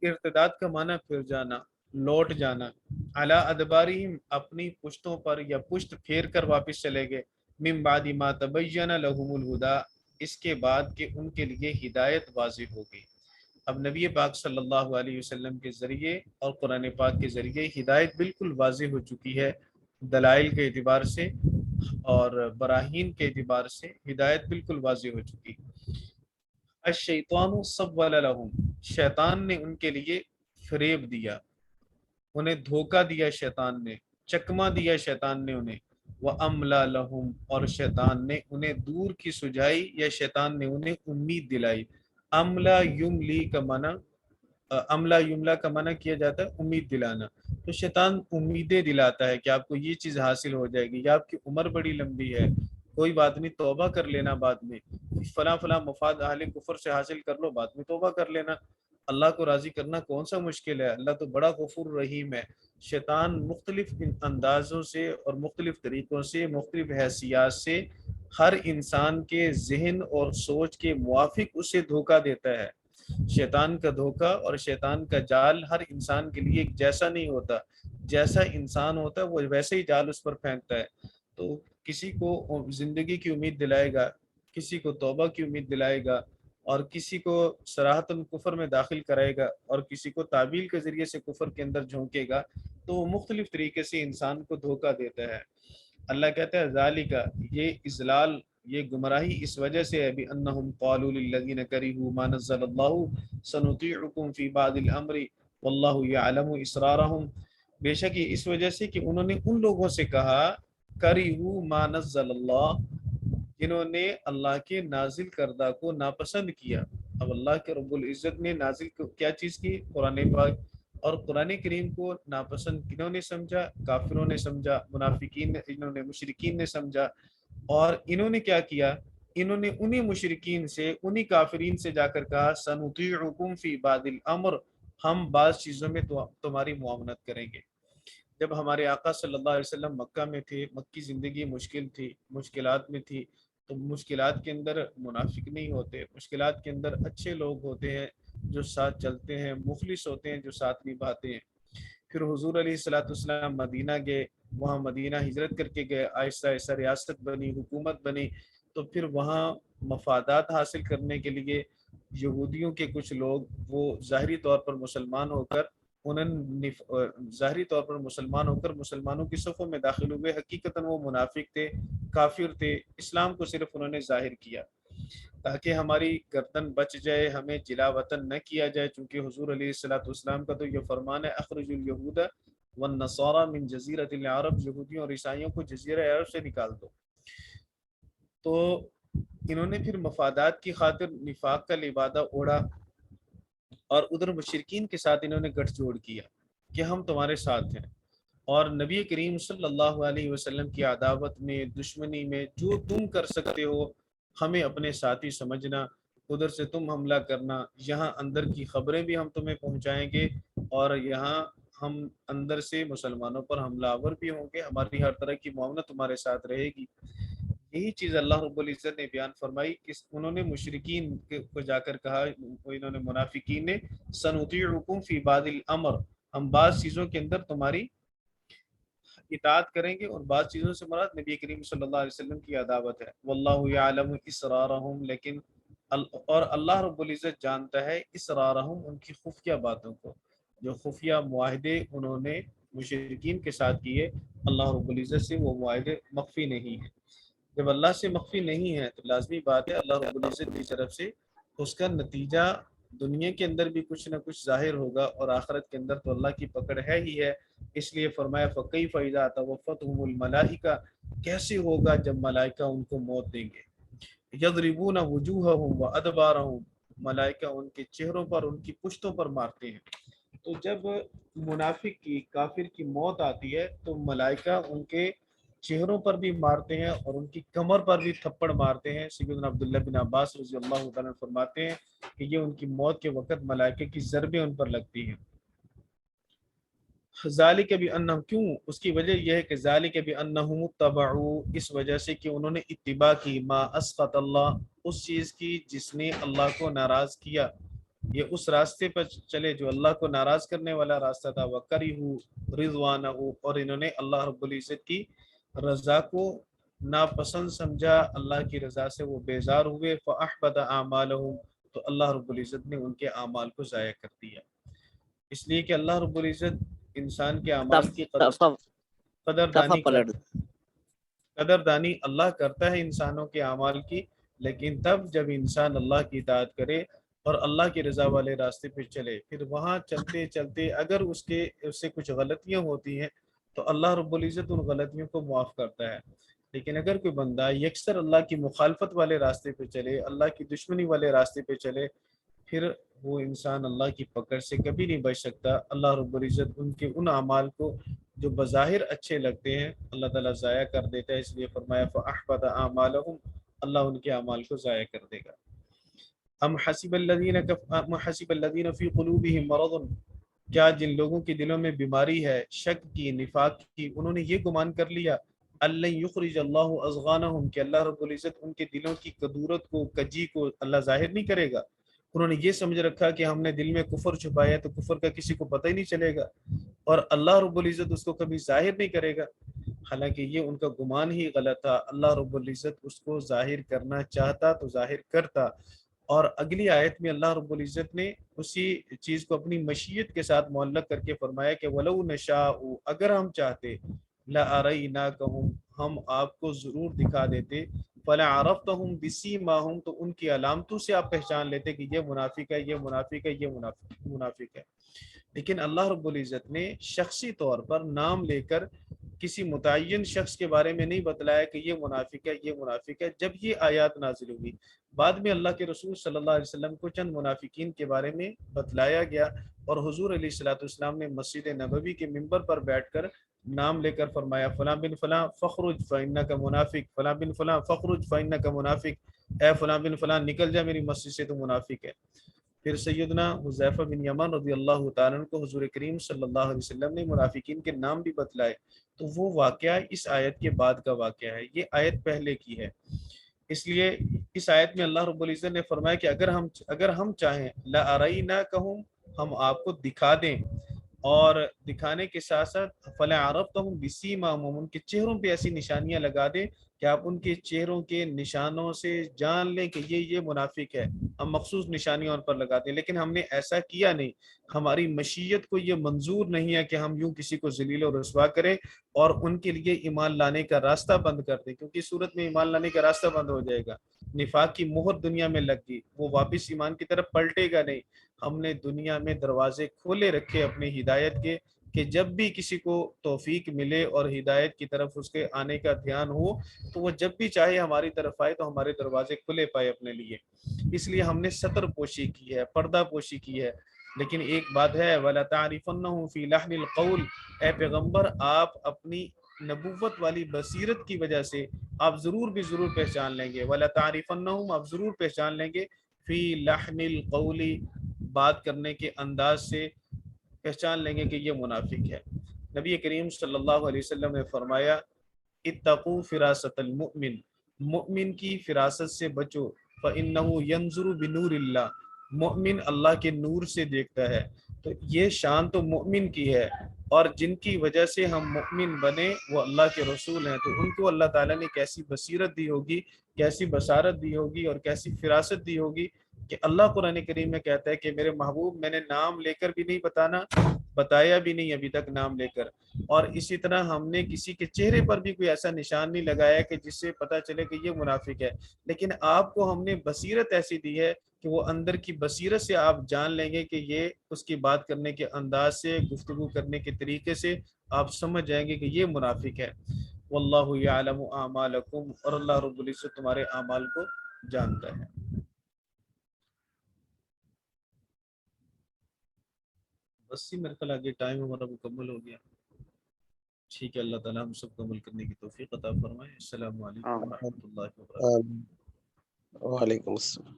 ارتداد کا معنی پھر جانا، لوٹ جانا، علی ادبارہم، اپنی پشتوں پر یا پشت پھیر کر واپس چلے گئے، من بعد ما تبین لہم الہدی، اس کے بعد کہ ان کے لیے ہدایت واضح ہو گئی۔ اب نبی پاک صلی اللہ علیہ وسلم کے ذریعے اور قرآن پاک کے ذریعے ہدایت بالکل واضح ہو چکی ہے، دلائل کے اعتبار سے اور براہین کے اعتبار سے ہدایت بالکل واضح ہو چکی۔ الشیطان سول لہم، شیطان نے ان کے لیے فریب دیا، انہیں دھوکہ دیا، شیطان نے چکما دیا، شیطان نے انہیں، وَأَمْلَى لَهُمْ، اور شیطان نے انہیں دور کی سجائی یا شیطان نے انہیں امید دلائی۔ املا یملی کا معنی، املا یملا کا معنی کیا جاتا ہے امید دلانا، تو شیطان امیدیں دلاتا ہے کہ آپ کو یہ چیز حاصل ہو جائے گی، یا آپ کی عمر بڑی لمبی ہے، کوئی بات نہیں توبہ کر لینا، بعد میں فلاں فلاں مفاد اہل کفر سے حاصل کر لو، بعد میں توبہ کر لینا، اللہ کو راضی کرنا کون سا مشکل ہے، اللہ تو بڑا غفور رحیم ہے۔ شیطان مختلف اندازوں سے اور مختلف طریقوں سے، مختلف حیثیات سے ہر انسان کے ذہن اور سوچ کے موافق اسے دھوکہ دیتا ہے۔ شیطان کا دھوکہ اور شیطان کا جال ہر انسان کے لیے ایک جیسا نہیں ہوتا، جیسا انسان ہوتا ہے وہ ویسے ہی جال اس پر پھینکتا ہے۔ تو کسی کو زندگی کی امید دلائے گا، کسی کو توبہ کی امید دلائے گا، اور کسی کو صراحتاً کفر میں داخل کرائے گا، اور کسی کو تعبیل کے ذریعے سے کفر کے اندر جھونکے گا، تو وہ مختلف طریقے سے انسان کو دھوکہ دیتا ہے۔ اللہ کہتا ہے ذالک، یہ اضلال، یہ گمراہی اس وجہ سے ہے، بِأَنَّهُمْ قَالُوا لِلَّذِينَ كَرِهُوا مَا نَزَّلَ اللَّهُ سَنُطِيعُكُمْ فِي بَعْضِ الْأَمْرِ وَاللَّهُ يَعْلَمُ إِسْرَارَهُمْ، بے شک یہ اس وجہ سے کہ انہوں نے ان لوگوں سے کہا کَرِهُوا مَا نَزَّلَ اللَّهُ، جنہوں نے اللہ کے نازل کردہ کو ناپسند کیا۔ اب اللہ کے رب العزت نے نازل کیا چیز کی؟ قرآن پاک، اور قرآن کریم کو ناپسند کنہوں نے سمجھا؟ کافروں نے سمجھا، منافقین نے، انہوں نے مشرکین نے سمجھا، اور انہوں نے کیا کیا؟ انہوں نے انہی مشرکین سے، انہی کافرین سے جا کر کہا سنطیعکم فی بعض الامر، ہم بعض چیزوں میں تمہاری معاونت کریں گے۔ جب ہمارے آقا صلی اللہ علیہ وسلم مکہ میں تھے، مکی زندگی مشکل تھی، مشکلات میں تھی، تو مشکلات کے اندر منافق نہیں ہوتے، مشکلات کے اندر اچھے لوگ ہوتے ہیں، جو ساتھ چلتے ہیں، مخلص ہوتے ہیں جو ساتھ نبھاتے ہیں۔ پھر حضور علیہ الصلوۃ والسلام مدینہ گئے، وہاں مدینہ ہجرت کر کے گئے، آہستہ آہستہ ریاست بنی، حکومت بنی، تو پھر وہاں مفادات حاصل کرنے کے لیے یہودیوں کے کچھ لوگ وہ ظاہری طور پر مسلمان ہو کر مسلمانوں کی صفوں میں داخل ہوئے، حقیقتاً وہ منافق تھے، کافر تھے، اسلام کو صرف انہوں نے ظاہر کیا تاکہ ہماری گردن بچ جائے، ہمیں جلا وطن نہ کیا جائے، چونکہ حضور علیہ الصلوۃ والسلام کا تو یہ فرمان ہے اخرج الیہود والنصارى من جزیرۃ العرب، یہودیوں اور عیسائیوں کو جزیرہ عرب سے نکال دو۔ تو انہوں نے پھر مفادات کی خاطر نفاق کا لبادہ اوڑھا اور ادھر مشرکین کے ساتھ انہوں نے گٹھ جوڑ کیا کہ ہم تمہارے ساتھ ہیں، اور نبی کریم صلی اللہ علیہ وسلم کی عداوت میں، دشمنی میں جو تم کر سکتے ہو ہمیں اپنے ساتھی سمجھنا، ادھر سے تم حملہ کرنا، یہاں اندر کی خبریں بھی ہم تمہیں پہنچائیں گے، اور یہاں ہم اندر سے مسلمانوں پر حملہ آور بھی ہوں گے، ہماری ہر طرح کی معاونت تمہارے ساتھ رہے گی۔ یہی چیز اللہ رب العزت نے بیان فرمائی کہ انہوں نے مشرکین کو جا کر کہا، انہوں نے منافقین نے، سنطیعکم فی بعض الامر، ہم بعض چیزوں کے اندر تمہاری اطاعت کریں گے، اور بعض چیزوں سے مراد نبی کریم صلی اللہ علیہ وسلم کی عداوت ہے۔ واللہ یعلم اسرارہم، لیکن اور اللہ رب العزت جانتا ہے اسرارہم، ان کی خفیہ باتوں کو، جو خفیہ معاہدے انہوں نے مشرکین کے ساتھ کیے، اللہ رب العزت سے وہ معاہدے مخفی نہیں ہیں۔ جب اللہ سے مخفی نہیں ہے تو لازمی بات ہے اللہ رب العزت کی طرف سے اس کا نتیجہ دنیا کے اندر بھی کچھ نہ کچھ ظاہر ہوگا، اور آخرت کے اندر تو اللہ کی پکڑ ہے ہی ہے۔ اس لیے فرمایا فَكَيْفَ إِذَا تَوَفَّتْهُمُ الْمَلَائِكَةُ، کیسے ہوگا جب ملائکہ ان کو موت دیں گے، يَضْرِبُونَ وُجُوهَهُمْ وَأَدْبَارَهُمْ، ملائکہ ان کے چہروں پر، ان کی پشتوں پر مارتے ہیں۔ تو جب منافق کی، کافر کی موت آتی ہے تو ملائکہ ان کے چہروں پر بھی مارتے ہیں اور ان کی کمر پر بھی تھپڑ مارتے ہیں۔ سیدنا عبداللہ بن عباس رضی اللہ تعالیٰ فرماتے ہیں کہ یہ ان کی موت کے وقت ملائکہ کی ضربیں ان پر لگتی ہیں۔ ذالک بانہم، کیوں؟ اس کی وجہ یہ ہے کہ ذالک بانہم اتبعوا، اس وجہ سے کہ انہوں نے اتباع کی، ما اسخط اللہ، اس چیز کی جس نے اللہ کو ناراض کیا، یہ اس راستے پر چلے جو اللہ کو ناراض کرنے والا راستہ تھا، وَكَرِهُ رِضْوَانَهُ، اور انہوں نے اللہ رب العزت کی رضا کو ناپسند سمجھا، اللہ کی رضا سے وہ بیزار ہوئے، فَأَحْبَطَ أَعْمَالَهُم، تو اللہ رب العزت نے ان کے اعمال کو ضائع کر دیا۔ اس لیے کہ اللہ رب العزت انسان کے اعمال کی قدردانی اللہ کرتا ہے انسانوں کے اعمال کی، لیکن تب جب انسان اللہ کی اطاعت کرے اور اللہ کی رضا والے راستے پہ چلے، پھر وہاں چلتے چلتے اگر اس سے کچھ غلطیاں ہوتی ہیں تو اللہ رب العزت ان غلطیوں کو معاف کرتا ہے۔ لیکن اگر کوئی بندہ یکسر اللہ کی مخالفت والے راستے پہ چلے، اللہ کی دشمنی والے راستے پہ چلے، پھر وہ انسان اللہ کی پکڑ سے کبھی نہیں بچ سکتا۔ اللہ رب العزت ان کے ان اعمال کو جو بظاہر اچھے لگتے ہیں اللہ تعالیٰ ضائع کر دیتا ہے، اس لیے فرمایا فَأَحْبَطَ أَعْمَالَهُمْ، اللہ ان کے اعمال کو ضائع کر دے گا۔ ام حسب الذین فی قلوبہم مرض، کیا جن لوگوں کے دلوں میں بیماری ہے، شک کی، نفاق کی، انہوں نے یہ گمان کر لیا اللہ یخرج اللہ اضغانہم، کہ اللہ رب العزت ان کے دلوں کی کدورت کو، کجی کو اللہ ظاہر نہیں کرے گا۔ انہوں نے یہ سمجھ رکھا کہ ہم نے دل میں کفر چھپایا تو کفر کا کسی کو پتہ ہی نہیں چلے گا، اور اللہ رب العزت اس کو کبھی ظاہر نہیں کرے گا۔ حالانکہ یہ ان کا گمان ہی غلط تھا، اللہ رب العزت اس کو ظاہر کرنا چاہتا تو ظاہر کرتا۔ اور اگلی آیت میں اللہ رب العزت نے اسی چیز کو اپنی مشیت کے ساتھ معلق کر کے فرمایا کہ وَلَوْ نَشَاءُ، اگر ہم چاہتے، لَأَرَيْنَاكَهُمْ، ہم آپ کو ضرور دکھا دیتے، فَلَعَرَفْتَهُمْ بِسِيمَاهُمْ، تو ان کی علامتوں سے آپ پہچان لیتے کہ یہ منافق ہے، یہ منافق ہے، یہ منافق ہے۔ لیکن اللہ رب العزت نے شخصی طور پر نام لے کر کسی متعین شخص کے بارے میں نہیں بتلایا کہ یہ منافق ہے، یہ منافق ہے۔ جب یہ آیات نازل ہوئی، بعد میں اللہ کے رسول صلی اللہ علیہ وسلم کو چند منافقین کے بارے میں بتلایا گیا، اور حضور علیہ الصلوۃ والسلام نے مسجد نبوی کے منبر پر بیٹھ کر نام لے کر فرمایا فلاں بن فلاں فخرج فإنک منافق، فلاں بن فلاں فخرج فإنک منافق، اے فلاں بن فلاں نکل جا میری مسجد سے، تو منافق ہے۔ پھر سیدنا حذیفہ بن یمان رضی اللہ تعالیٰ عنہ کو حضور کریم صلی اللہ علیہ وسلم نے منافقین کے نام بھی بتلائے، تو وہ واقعہ اس آیت کے بعد کا واقعہ ہے، یہ آیت پہلے کی ہے۔ اس لیے اس آیت میں اللہ رب العزت نے فرمایا کہ اگر ہم چاہیں لَأَرَيْنَاكَهُمْ، ہم آپ کو دکھا دیں، اور دکھانے کے ساتھ ساتھ فَلَعَرَفْتَهُمْ بِسِيمَاهُمْ، ان کے چہروں پہ ایسی نشانیاں لگا دیں کہ آپ ان کے چہروں کے نشانوں سے جان لیں کہ یہ منافق ہے، ہم مخصوص نشانیاں ان پر لگا دیں۔ لیکن ہم نے ایسا کیا نہیں، ہماری مشیت کو یہ منظور نہیں ہے کہ ہم یوں کسی کو ذلیل و رسوا کریں اور ان کے لیے ایمان لانے کا راستہ بند کر دیں، کیونکہ صورت میں ایمان لانے کا راستہ بند ہو جائے گا، نفاق کی مہر دنیا میں لگ گئی، وہ واپس ایمان کی طرف پلٹے گا نہیں۔ ہم نے دنیا میں دروازے کھولے رکھے اپنی ہدایت کے، کہ جب بھی کسی کو توفیق ملے اور ہدایت کی طرف اس کے آنے کا دھیان ہو تو وہ جب بھی چاہے ہماری طرف آئے تو ہمارے دروازے کھلے پائے اپنے لیے۔ اس لیے ہم نے ستر پوشی کی ہے، پردہ پوشی کی ہے۔ لیکن ایک بات ہے، وَلَا تَعْرِفَنَّهُ فِي لَحْنِ الْقَوْلِ، اے پیغمبر آپ اپنی نبوت والی بصیرت کی وجہ سے آپ ضرور پہچان لیں گے، وَلَا تَعْرِفَنَّهُمْ، آپ ضرور پہچان لیں گے، فی لحن القول، بات کرنے کے انداز سے پہچان لیں گے کہ یہ منافق ہے۔ نبی کریم صلی اللہ علیہ وسلم نے فرمایا اتقوا فراست المؤمن، مؤمن کی فراست سے بچو، فإنه ينظر بنور اللہ، مؤمن اللہ کے نور سے دیکھتا ہے۔ تو یہ شان تو مؤمن کی ہے، اور جن کی وجہ سے ہم مؤمن بنے وہ اللہ کے رسول ہیں، تو ان کو اللہ تعالیٰ نے کیسی بصیرت دی ہوگی، کیسی بصارت دی ہوگی اور کیسی فراست دی ہوگی کہ اللہ قرآن کریم میں کہتا ہے کہ میرے محبوب میں نے نام لے کر بھی نہیں بتایا بھی نہیں ابھی تک نام لے کر، اور اسی طرح ہم نے کسی کے چہرے پر بھی کوئی ایسا نشان نہیں لگایا کہ جس سے پتہ چلے کہ یہ منافق ہے، لیکن آپ کو ہم نے بصیرت ایسی دی ہے کہ وہ اندر کی بصیرت سے آپ جان لیں گے کہ یہ اس کی بات کرنے کے انداز سے، گفتگو کرنے کے طریقے سے آپ سمجھ جائیں گے کہ یہ منافق ہے۔ واللہ یعلم اعمالکم، اور اللہ رب العزت تمہارے اعمال کو جانتا ہے۔ بس ہی میرے خیال آگے ٹائم ہمارا مکمل ہو گیا۔ ٹھیک ہے، اللہ تعالیٰ ہم سب کو عمل کرنے کی توفیق عطا فرمائے۔ السلام علیکم ورحمۃ اللہ وبرکاتہ۔ وعلیکم السلام۔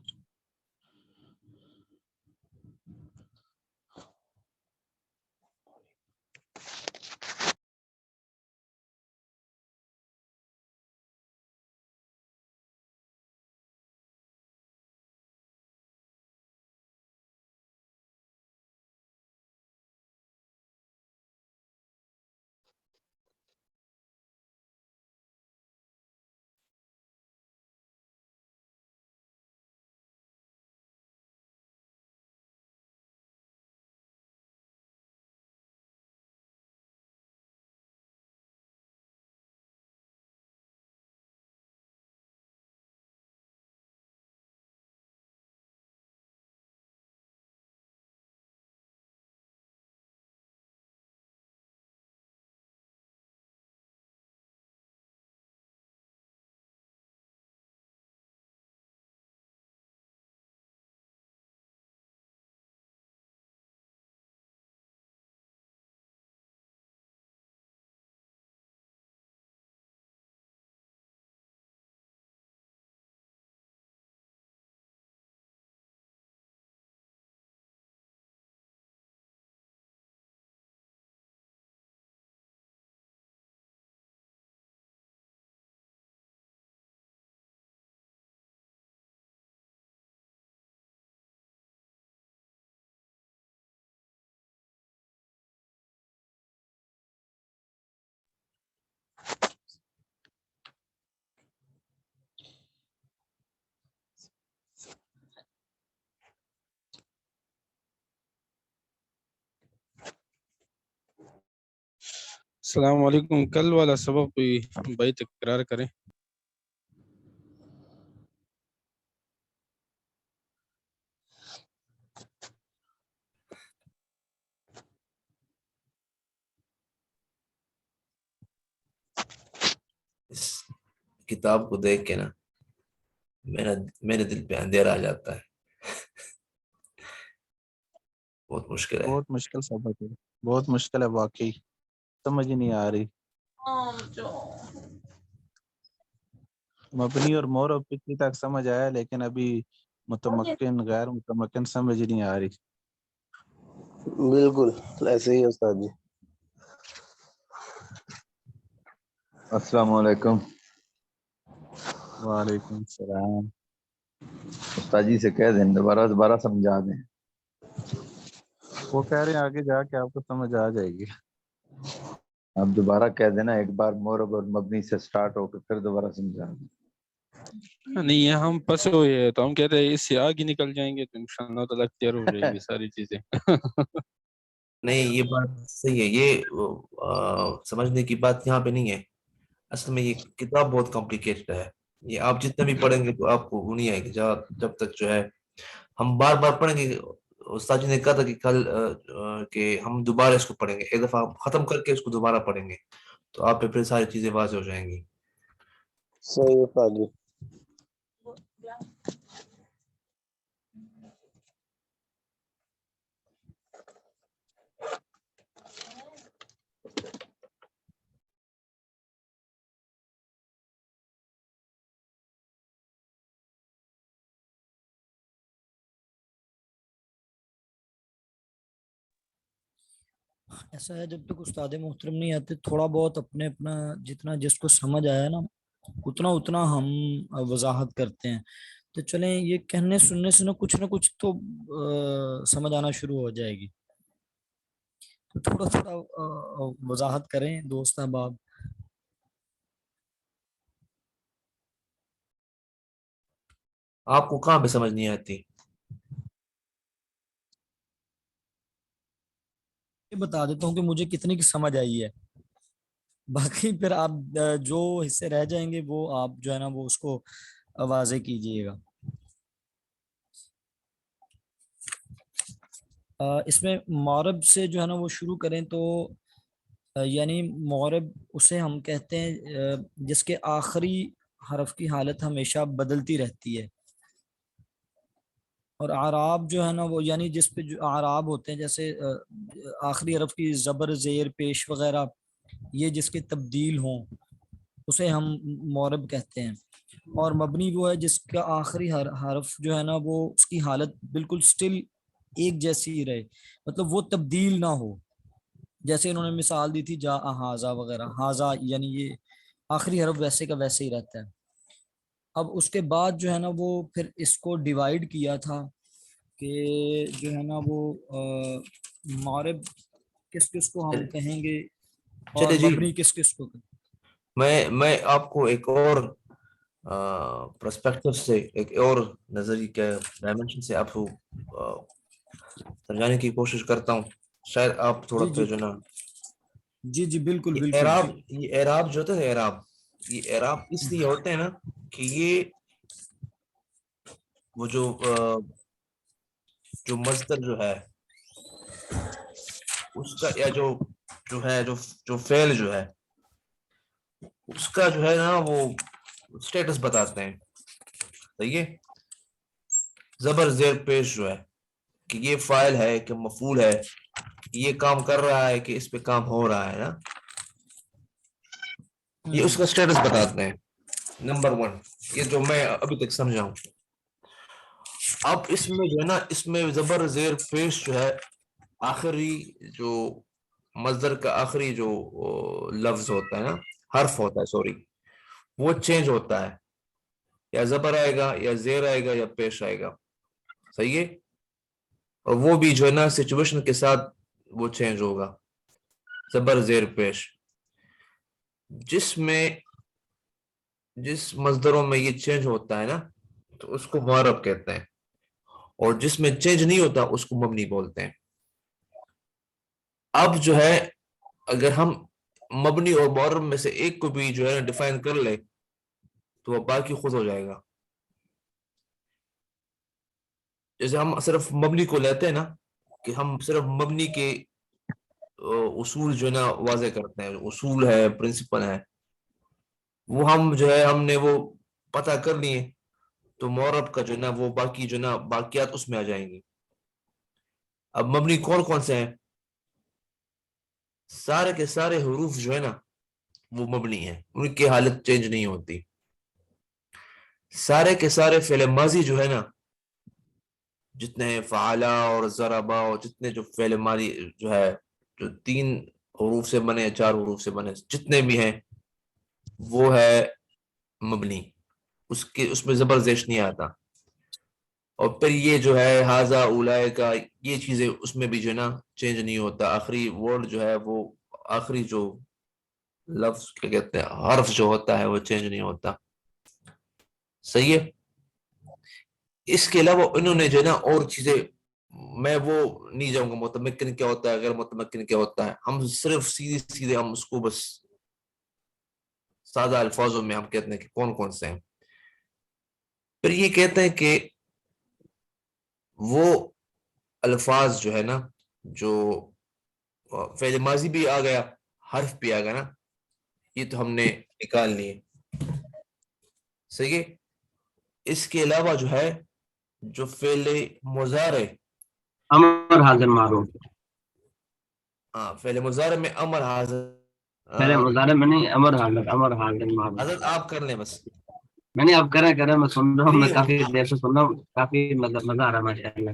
السلام علیکم، کل والا سبق کوئی بھائی تکرار کریں۔ اس کتاب کو دیکھ کے نا میرے دل پہ اندھیرا آ جاتا ہے، بہت مشکل ہے۔ بہت مشکل سبق ہے، بہت مشکل ہے واقعی، سمجھ ہی نہیں آ رہی۔ مبنی اور مورب پچھلی تک سمجھ آیا، لیکن ابھی متمکن غیر متمکن سمجھ نہیں آ رہی۔ بالکل ایسے ہی استاد جی۔ السلام علیکم۔ وعلیکم السلام. استاد جی سے کہہ دیں دوبارہ سمجھا دیں. وہ کہہ رہے ہیں آگے جا کے آپ کو سمجھ آ جائے گی. آپ دوبارہ کہہ دینا، ایک بار مورب اور مبنی سے سٹارٹ ہو کے پھر دوبارہ سمجھا دیں. نہیں یہ ہم پھنسے ہوئے ہیں تو ہم کہتے ہیں اس سے آگے نکل جائیں گے تو انشاءاللہ تعالیٰ کلیئر ہو جائے گی ساری چیزیں. نہیں یہ بات صحیح ہے، یہ سمجھنے کی بات یہاں پہ نہیں ہے. اصل میں یہ کتاب بہت کمپلیکیٹڈ ہے، یہ آپ جتنے بھی پڑھیں گے تو آپ کو وہ نہیں آئے گی جب تک جو ہے ہم بار بار پڑھیں گے. استاد جی نے کہا تھا کہ کل کہ ہم دوبارہ اس کو پڑھیں گے، ایک دفعہ ختم کر کے اس کو دوبارہ پڑھیں گے تو آپ پہ پھر ساری چیزیں واضح ہو جائیں گی. صحیح استاد جی. ایسا ہے جب تک استاد محترم نہیں آتے تھوڑا بہت اپنا جتنا جس کو سمجھ آیا نا اتنا ہم وضاحت کرتے ہیں. تو چلیں یہ کہنے سننے سے نا کچھ تو سمجھ آنا شروع ہو جائے گی. تو تھوڑا وضاحت کریں دوست احباب. آپ کو کہاں پہ سمجھ نہیں آتی؟ یہ بتا دیتا ہوں کہ مجھے کتنے کی سمجھ آئی ہے، باقی پھر آپ جو حصے رہ جائیں گے وہ آپ جو ہے نا وہ اس کو واضح کیجئے گا. اس میں معرب سے جو ہے نا وہ شروع کریں تو یعنی معرب اسے ہم کہتے ہیں جس کے آخری حرف کی حالت ہمیشہ بدلتی رہتی ہے. اور اعراب جو ہے نا وہ یعنی جس پہ جو اعراب ہوتے ہیں جیسے آخری حرف کی زبر زیر پیش وغیرہ یہ جس کے تبدیل ہوں اسے ہم معرب کہتے ہیں. اور مبنی وہ ہے جس کا آخری حرف جو ہے نا وہ اس کی حالت بالکل سٹل ایک جیسی ہی رہے، مطلب وہ تبدیل نہ ہو. جیسے انہوں نے مثال دی تھی جا ہاذا وغیرہ، ہاذا یعنی یہ آخری حرف ویسے کا ویسے ہی رہتا ہے. اب اس کے بعد جو ہے نا وہ پھر اس کو ڈیوائیڈ کیا تھا کہ جو ہے نا وہ معرب کس کو ہم کہیں گے اور چلے جی، مبنی کس کو. میں آپ کو ایک اور پرسپیکٹو سے ایک اور نظریے کے ڈائمنشن سے آپ کو سمجھانے کی کوشش کرتا ہوں، شاید آپ تھوڑا پھر جو نا جی بالکل یہ اعراب جو ہوتا ہے یہ اعراب اس لیے ہوتے ہیں نا کہ یہ وہ جو مصدر جو ہے اس کا یا جو ہے جو فعل جو ہے اس کا جو ہے نا وہ سٹیٹس بتاتے ہیں. صحیح ہے، زبر زیر پیش جو ہے کہ یہ فاعل ہے کہ مفعول ہے، یہ کام کر رہا ہے کہ اس پہ کام ہو رہا ہے نا، یہ اس کا سٹیٹس بتاتے ہیں. نمبر 1 یہ جو میں ابھی تک سمجھا ہوں. اب اس میں جو ہے نا اس میں زبر زیر پیش جو ہے آخری جو مصدر کا آخری جو لفظ ہوتا ہے نا حرف ہوتا ہے سوری وہ چینج ہوتا ہے، یا زبر آئے گا یا زیر آئے گا یا پیش آئے گا. صحیح ہے، اور وہ بھی جو ہے نا سچویشن کے ساتھ وہ چینج ہوگا. زبر زیر پیش جس مصدروں میں یہ چینج ہوتا ہے نا تو اس کو معرب کہتے ہیں، اور جس میں چینج نہیں ہوتا اس کو مبنی بولتے ہیں. اب جو ہے اگر ہم مبنی اور معرب میں سے ایک کو بھی جو ہے ڈیفائن کر لے تو وہ باقی خود ہو جائے گا. جیسے ہم صرف مبنی کو لیتے ہیں نا کہ ہم صرف مبنی کے اصول جو ہے نا واضح کرتے ہیں، اصول ہے پرنسپل ہے وہ ہم جو ہے ہم نے وہ پتہ کر لیے تو معرب کا جو ہے نا وہ باقی جو ہے نا باقیات اس میں آ جائیں گی. اب مبنی کون سے ہیں؟ سارے کے سارے حروف جو ہے نا وہ مبنی ہیں، ان کی حالت چینج نہیں ہوتی. سارے کے سارے فعل ماضی جو ہے نا جتنے فعلا اور ضربا اور جتنے جو فعل ماضی جو ہے جو 3 حروف سے بنے 4 حروف سے بنے جتنے بھی ہیں وہ ہے مبنی. اس میں زبر زیش نہیں آتا. اور پھر یہ جو ہے ہاذا اولائے کا یہ چیزیں اس میں بھی جو ہے نا چینج نہیں ہوتا. آخری ورڈ جو ہے وہ آخری جو لفظ کیا کہتے ہیں حرف جو ہوتا ہے وہ چینج نہیں ہوتا. صحیح ہے. اس کے علاوہ انہوں نے جو ہے نا اور چیزیں میں وہ نہیں جاؤں گا متمکن کیا ہوتا ہے غیر متمکن کیا ہوتا ہے. ہم صرف سیدھے ہم اس کو بس سادہ الفاظوں میں ہم کہتے ہیں کہ کون کون سے ہیں. پھر یہ کہتے ہیں کہ وہ الفاظ جو ہے نا جو فعل ماضی بھی آ گیا حرف بھی آ گیا نا یہ تو ہم نے نکال لیے. صحیح ہے. اس کے علاوہ جو ہے جو فعل مضارع امر حاضر معروف فعل مضارع میں امر حاضر پہلے مظاہرے میں نہیں امر حاضر معروف. حضرت آپ کر لیں بس. میں نہیں اب کریں میں سن رہا ہوں. میں کافی دیر سے سن رہا ہوں. کافی مزہ آ رہا ہے ماشاء اللہ.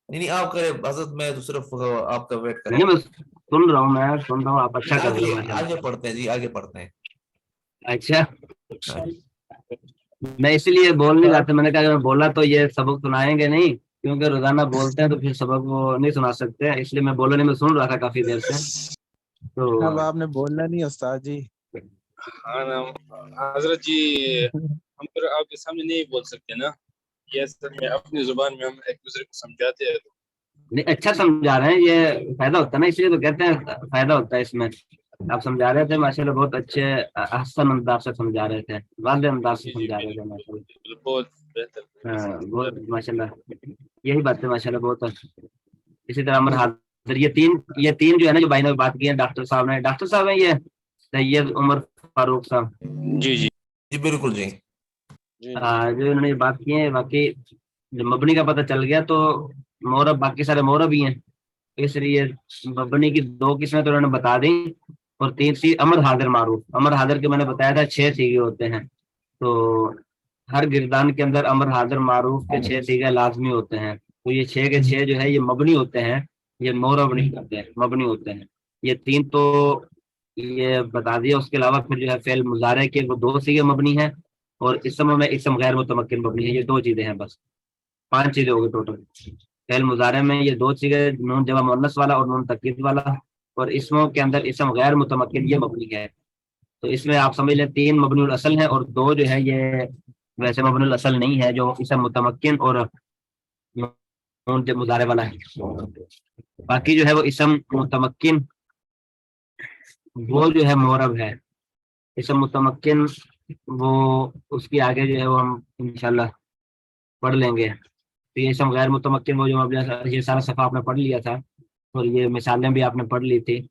نہیں آپ کریں حضرت میں تو صرف آپ کا ویٹ کریں. نہیں میں سن رہا ہوں آپ اچھا کر رہے ہیں. آگے پڑھتے ہیں جی آگے پڑھتے ہیں. اچھا میں اسی لیے بول نہیں رہا تھا. میں نے کہا اگر میں بولا تو یہ سبق سنائیں گے نہیں کیونکہ روزانہ بولتے ہیں تو پھر سبق وہ نہیں سنا سکتے. اس لیے میں بولا نہیں. میں سن رہا تھا کافی دیر سے. تو اب آپ نے بولنا نہیں استاد جی. حضرت جی ہم پھر آپ کے سامنے نہیں بول سکتے نا. یہ اصل میں اپنی زبان میں ہم ایک دوسرے کو سمجھاتے ہیں. نہیں اچھا سمجھا رہے ہیں. یہ فائدہ ہوتا ہے نا اس لیے تو کہتے ہیں فائدہ ہوتا ہے اس میں. آپ سمجھا رہے تھے ماشاء اللہ بہت اچھے احسن انداز سے سمجھا رہے تھے. واضح انداز سے سمجھا رہے تھے ماشاء اللہ. بہت بہتر. ہاں بہت ماشاء اللہ یہی بات ہے ماشاء اللہ بہت. اسی طرح امر حاضر یہ تین جو ہے نا جو بھائی نے بات کی ہے ڈاکٹر صاحب نے. ڈاکٹر صاحب ہیں یہ سید عمر فاروق صاحب. جی جی جی بالکل جی. جو انہوں نے بات کی ہے باقی جب مبنی کا پتہ چل گیا تو مورب باقی سارے مورب ہی ہیں. اس لیے مبنی کی 2 قسمیں تو انہوں نے بتا دیں اور 3 سی امر حاضر معروف. امر حاضر کے میں نے بتایا تھا 6 سیغے ہوتے ہیں. تو ہر گردان کے اندر امر حاضر معروف کے 6 سیغے لازمی ہوتے ہیں. تو یہ 6 کے 6 جو ہے یہ مبنی ہوتے ہیں. یہ مورب نہیں کرتے ہیں مبنی ہوتے ہیں. یہ 3 تو یہ بتا دیا. اس کے علاوہ پھر جو ہے فعل مضارع کے وہ 2 سیغے مبنی ہیں اور اسم میں اسم غیر متمکن مبنی ہے. یہ 2 چیزیں ہیں بس. 5 چیزیں ہوگی ٹوٹل. فعل مضارع میں یہ 2 سیغے نون جمع مؤنث والا اور نون تاکید والا اور اسموں کے اندر اسم غیر متمکن یہ مبنی ہے. تو اس میں آپ سمجھ لیں 3 مبنی الاصل ہیں اور 2 جو ہے یہ ویسے مبنی الاصل نہیں ہے جو اسم متمکن اور نون مضارع والا ہے. باقی جو ہے وہ اسم متمکن وہ جو ہے مورب ہے. اسم متمکن وہ اس کی آگے جو ہے وہ ہم انشاءاللہ پڑھ لیں گے. تو یہ اسم غیر متمکن وہ جو یہ سارا صفحہ آپ نے پڑھ لیا تھا اور یہ مثالیں بھی آپ نے پڑھ لی تھی.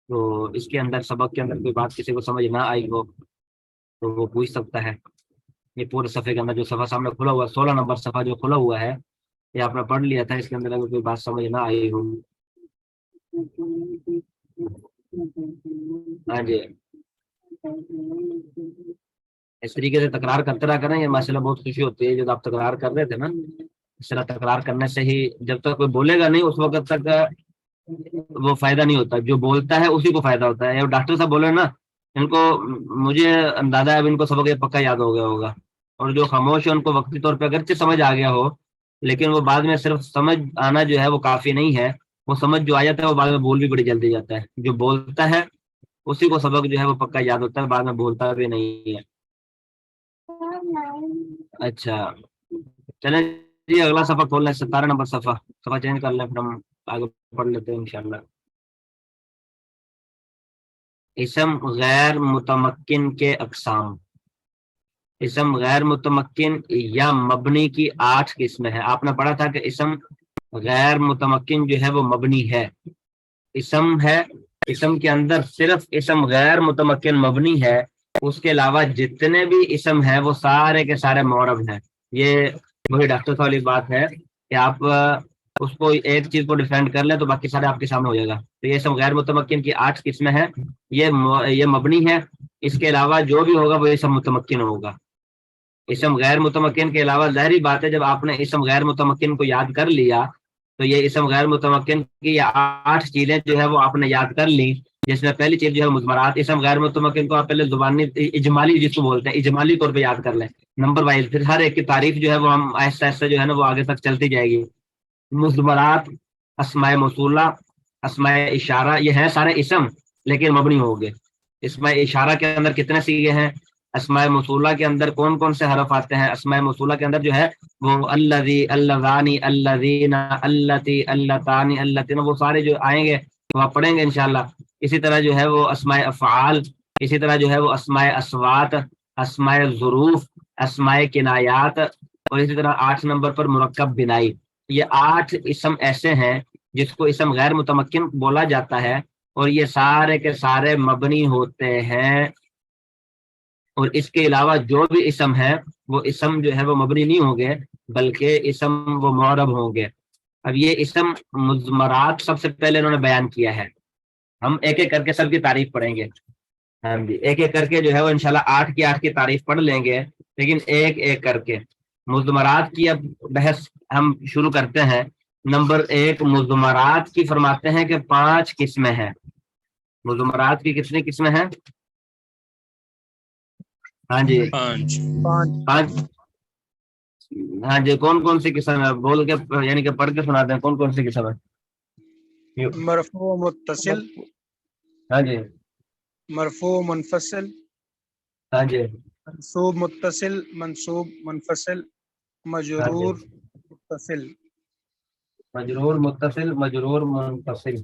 تو اس کے اندر سبق کے اندر کوئی بات کسی کو سمجھ نہ آئی ہو تو وہ پوچھ سکتا ہے. یہ پورے صفحے کے اندر جو صفحہ سامنے کھلا ہوا 16 نمبر صفحہ جو کھلا ہوا ہے یہ آپ نے پڑھ لیا تھا. اس کے اندر اگر کوئی بات سمجھ نہ آئی ہو ہاں جی اس طریقے سے تکرار کرتے رہا کریں. یہ ماشاءاللہ بہت خوشی ہوتی ہے جب آپ تکرار کر رہے تھے نا. اس طرح تکرار کرنے سے ہی جب تک کوئی بولے گا نہیں اس وقت تک وہ فائدہ نہیں ہوتا. جو بولتا ہے اسی کو فائدہ ہوتا ہے. ڈاکٹر صاحب بولے نا ان کو مجھے اندازہ ہے اب ان کو سبق یہ پکا یاد ہو گیا ہوگا. اور جو خاموش ہے ان کو وقتی طور پہ اگرچہ سمجھ آ گیا ہو لیکن وہ بعد میں صرف سمجھ آنا جو ہے وہ کافی نہیں ہے. وہ سمجھ جو آ جاتا ہے وہ بعد میں بول بھی بڑی جلدی جاتا ہے. جو بولتا ہے اسی کو سبق جو ہے وہ پکا یاد ہوتا ہے بعد میں بولتا بھی نہیں ہے. اچھا چلیں جی اگلا صفحہ کھول لیں. 17 نمبر صفحہ چینج کر لیں پھر ہم آگے پڑھ لیتے ہیں انشاءاللہ. اسم غیر متمکن کے اقسام. اسم غیر متمکن یا مبنی کی 8 قسمیں ہیں. آپ نے پڑھا تھا کہ اسم غیر متمکن جو ہے وہ مبنی ہے. اسم ہے اسم کے اندر صرف اسم غیر متمکن مبنی ہے. اس کے علاوہ جتنے بھی اسم ہیں وہ سارے کے سارے معرب ہیں. یہ وہی ڈاکٹر صاحب والی بات ہے کہ آپ اس کو ایک چیز کو ڈیفینڈ کر لیں تو باقی سارے آپ کے سامنے ہو جائے گا. تو یہ اسم غیر متمکن کی 8 قسمیں ہیں. یہ مبنی ہے. اس کے علاوہ جو بھی ہوگا وہ اسم متمکن ہوگا. اسم غیر متمکن کے علاوہ ظاہری بات ہے جب آپ نے اسم غیر متمکن کو یاد کر لیا تو یہ اسم غیر متمکن کی 8 چیزیں جو ہے وہ آپ نے یاد کر لی جس میں پہلی چیز جو ہے مضمرات، اسم غیر متمکن کو آپ پہلے زبانی اجمالی جس کو بولتے ہیں اجمالی طور پہ یاد کر لیں نمبر وائز، پھر ہر ایک کی تعریف جو ہے وہ ہم آہستہ آہستہ جو ہے نا وہ آگے تک چلتی جائے گی. مضمرات اسماء موصولہ، اسماء اشارہ، یہ ہیں سارے اسم لیکن مبنی ہو گئے. اسماء اشارہ کے اندر کتنے سیغے ہیں، اسماء موصولہ کے اندر کون کون سے حرف آتے ہیں، اسماء موصولہ کے اندر جو ہے وہ الذی، اللذانی، الذین، اللتی، اللتانی، اللتین، وہ سارے جو آئیں گے وہ آپ پڑھیں گے انشاءاللہ. اسی طرح جو ہے وہ اسماء افعال، اسی طرح جو ہے وہ اسماء اصوات، اسماء ظروف، اسماء کنایات، اور اسی طرح 8 نمبر پر مرکب بنائی. یہ 8 اسم ایسے ہیں جس کو اسم غیر متمکن بولا جاتا ہے، اور یہ سارے کے سارے مبنی ہوتے ہیں. اور اس کے علاوہ جو بھی اسم ہے وہ اسم جو ہے وہ مبنی نہیں ہوں گے بلکہ اسم وہ معرب ہوں گے. اب یہ اسم مضمرات سب سے پہلے انہوں نے بیان کیا ہے. ہم ایک ایک کر کے سب کی تعریف پڑھیں گے. ہاں جی، ایک ایک کر کے جو ہے وہ انشاءاللہ 8 کی 8 کی تعریف پڑھ لیں گے، لیکن ایک ایک کر کے. مضمرات کی اب بحث ہم شروع کرتے ہیں. نمبر 1 مضمرات کی فرماتے ہیں کہ 5 قسمیں ہیں. مضمرات کی کتنی قسمیں ہیں؟ ہاں جی 5. ہاں جی، کون کون سی قسم ہے بول کے یعنی کہ پڑھ کے سنا دیں کون کون سی قسم ہے؟ مرفوع متصل، ہاں جی، مرفوع منفصل، ہاں جی، منصوب متصل، منصوب منفصل، مجرور متصل. مجرور متصل، مجرور منفصل.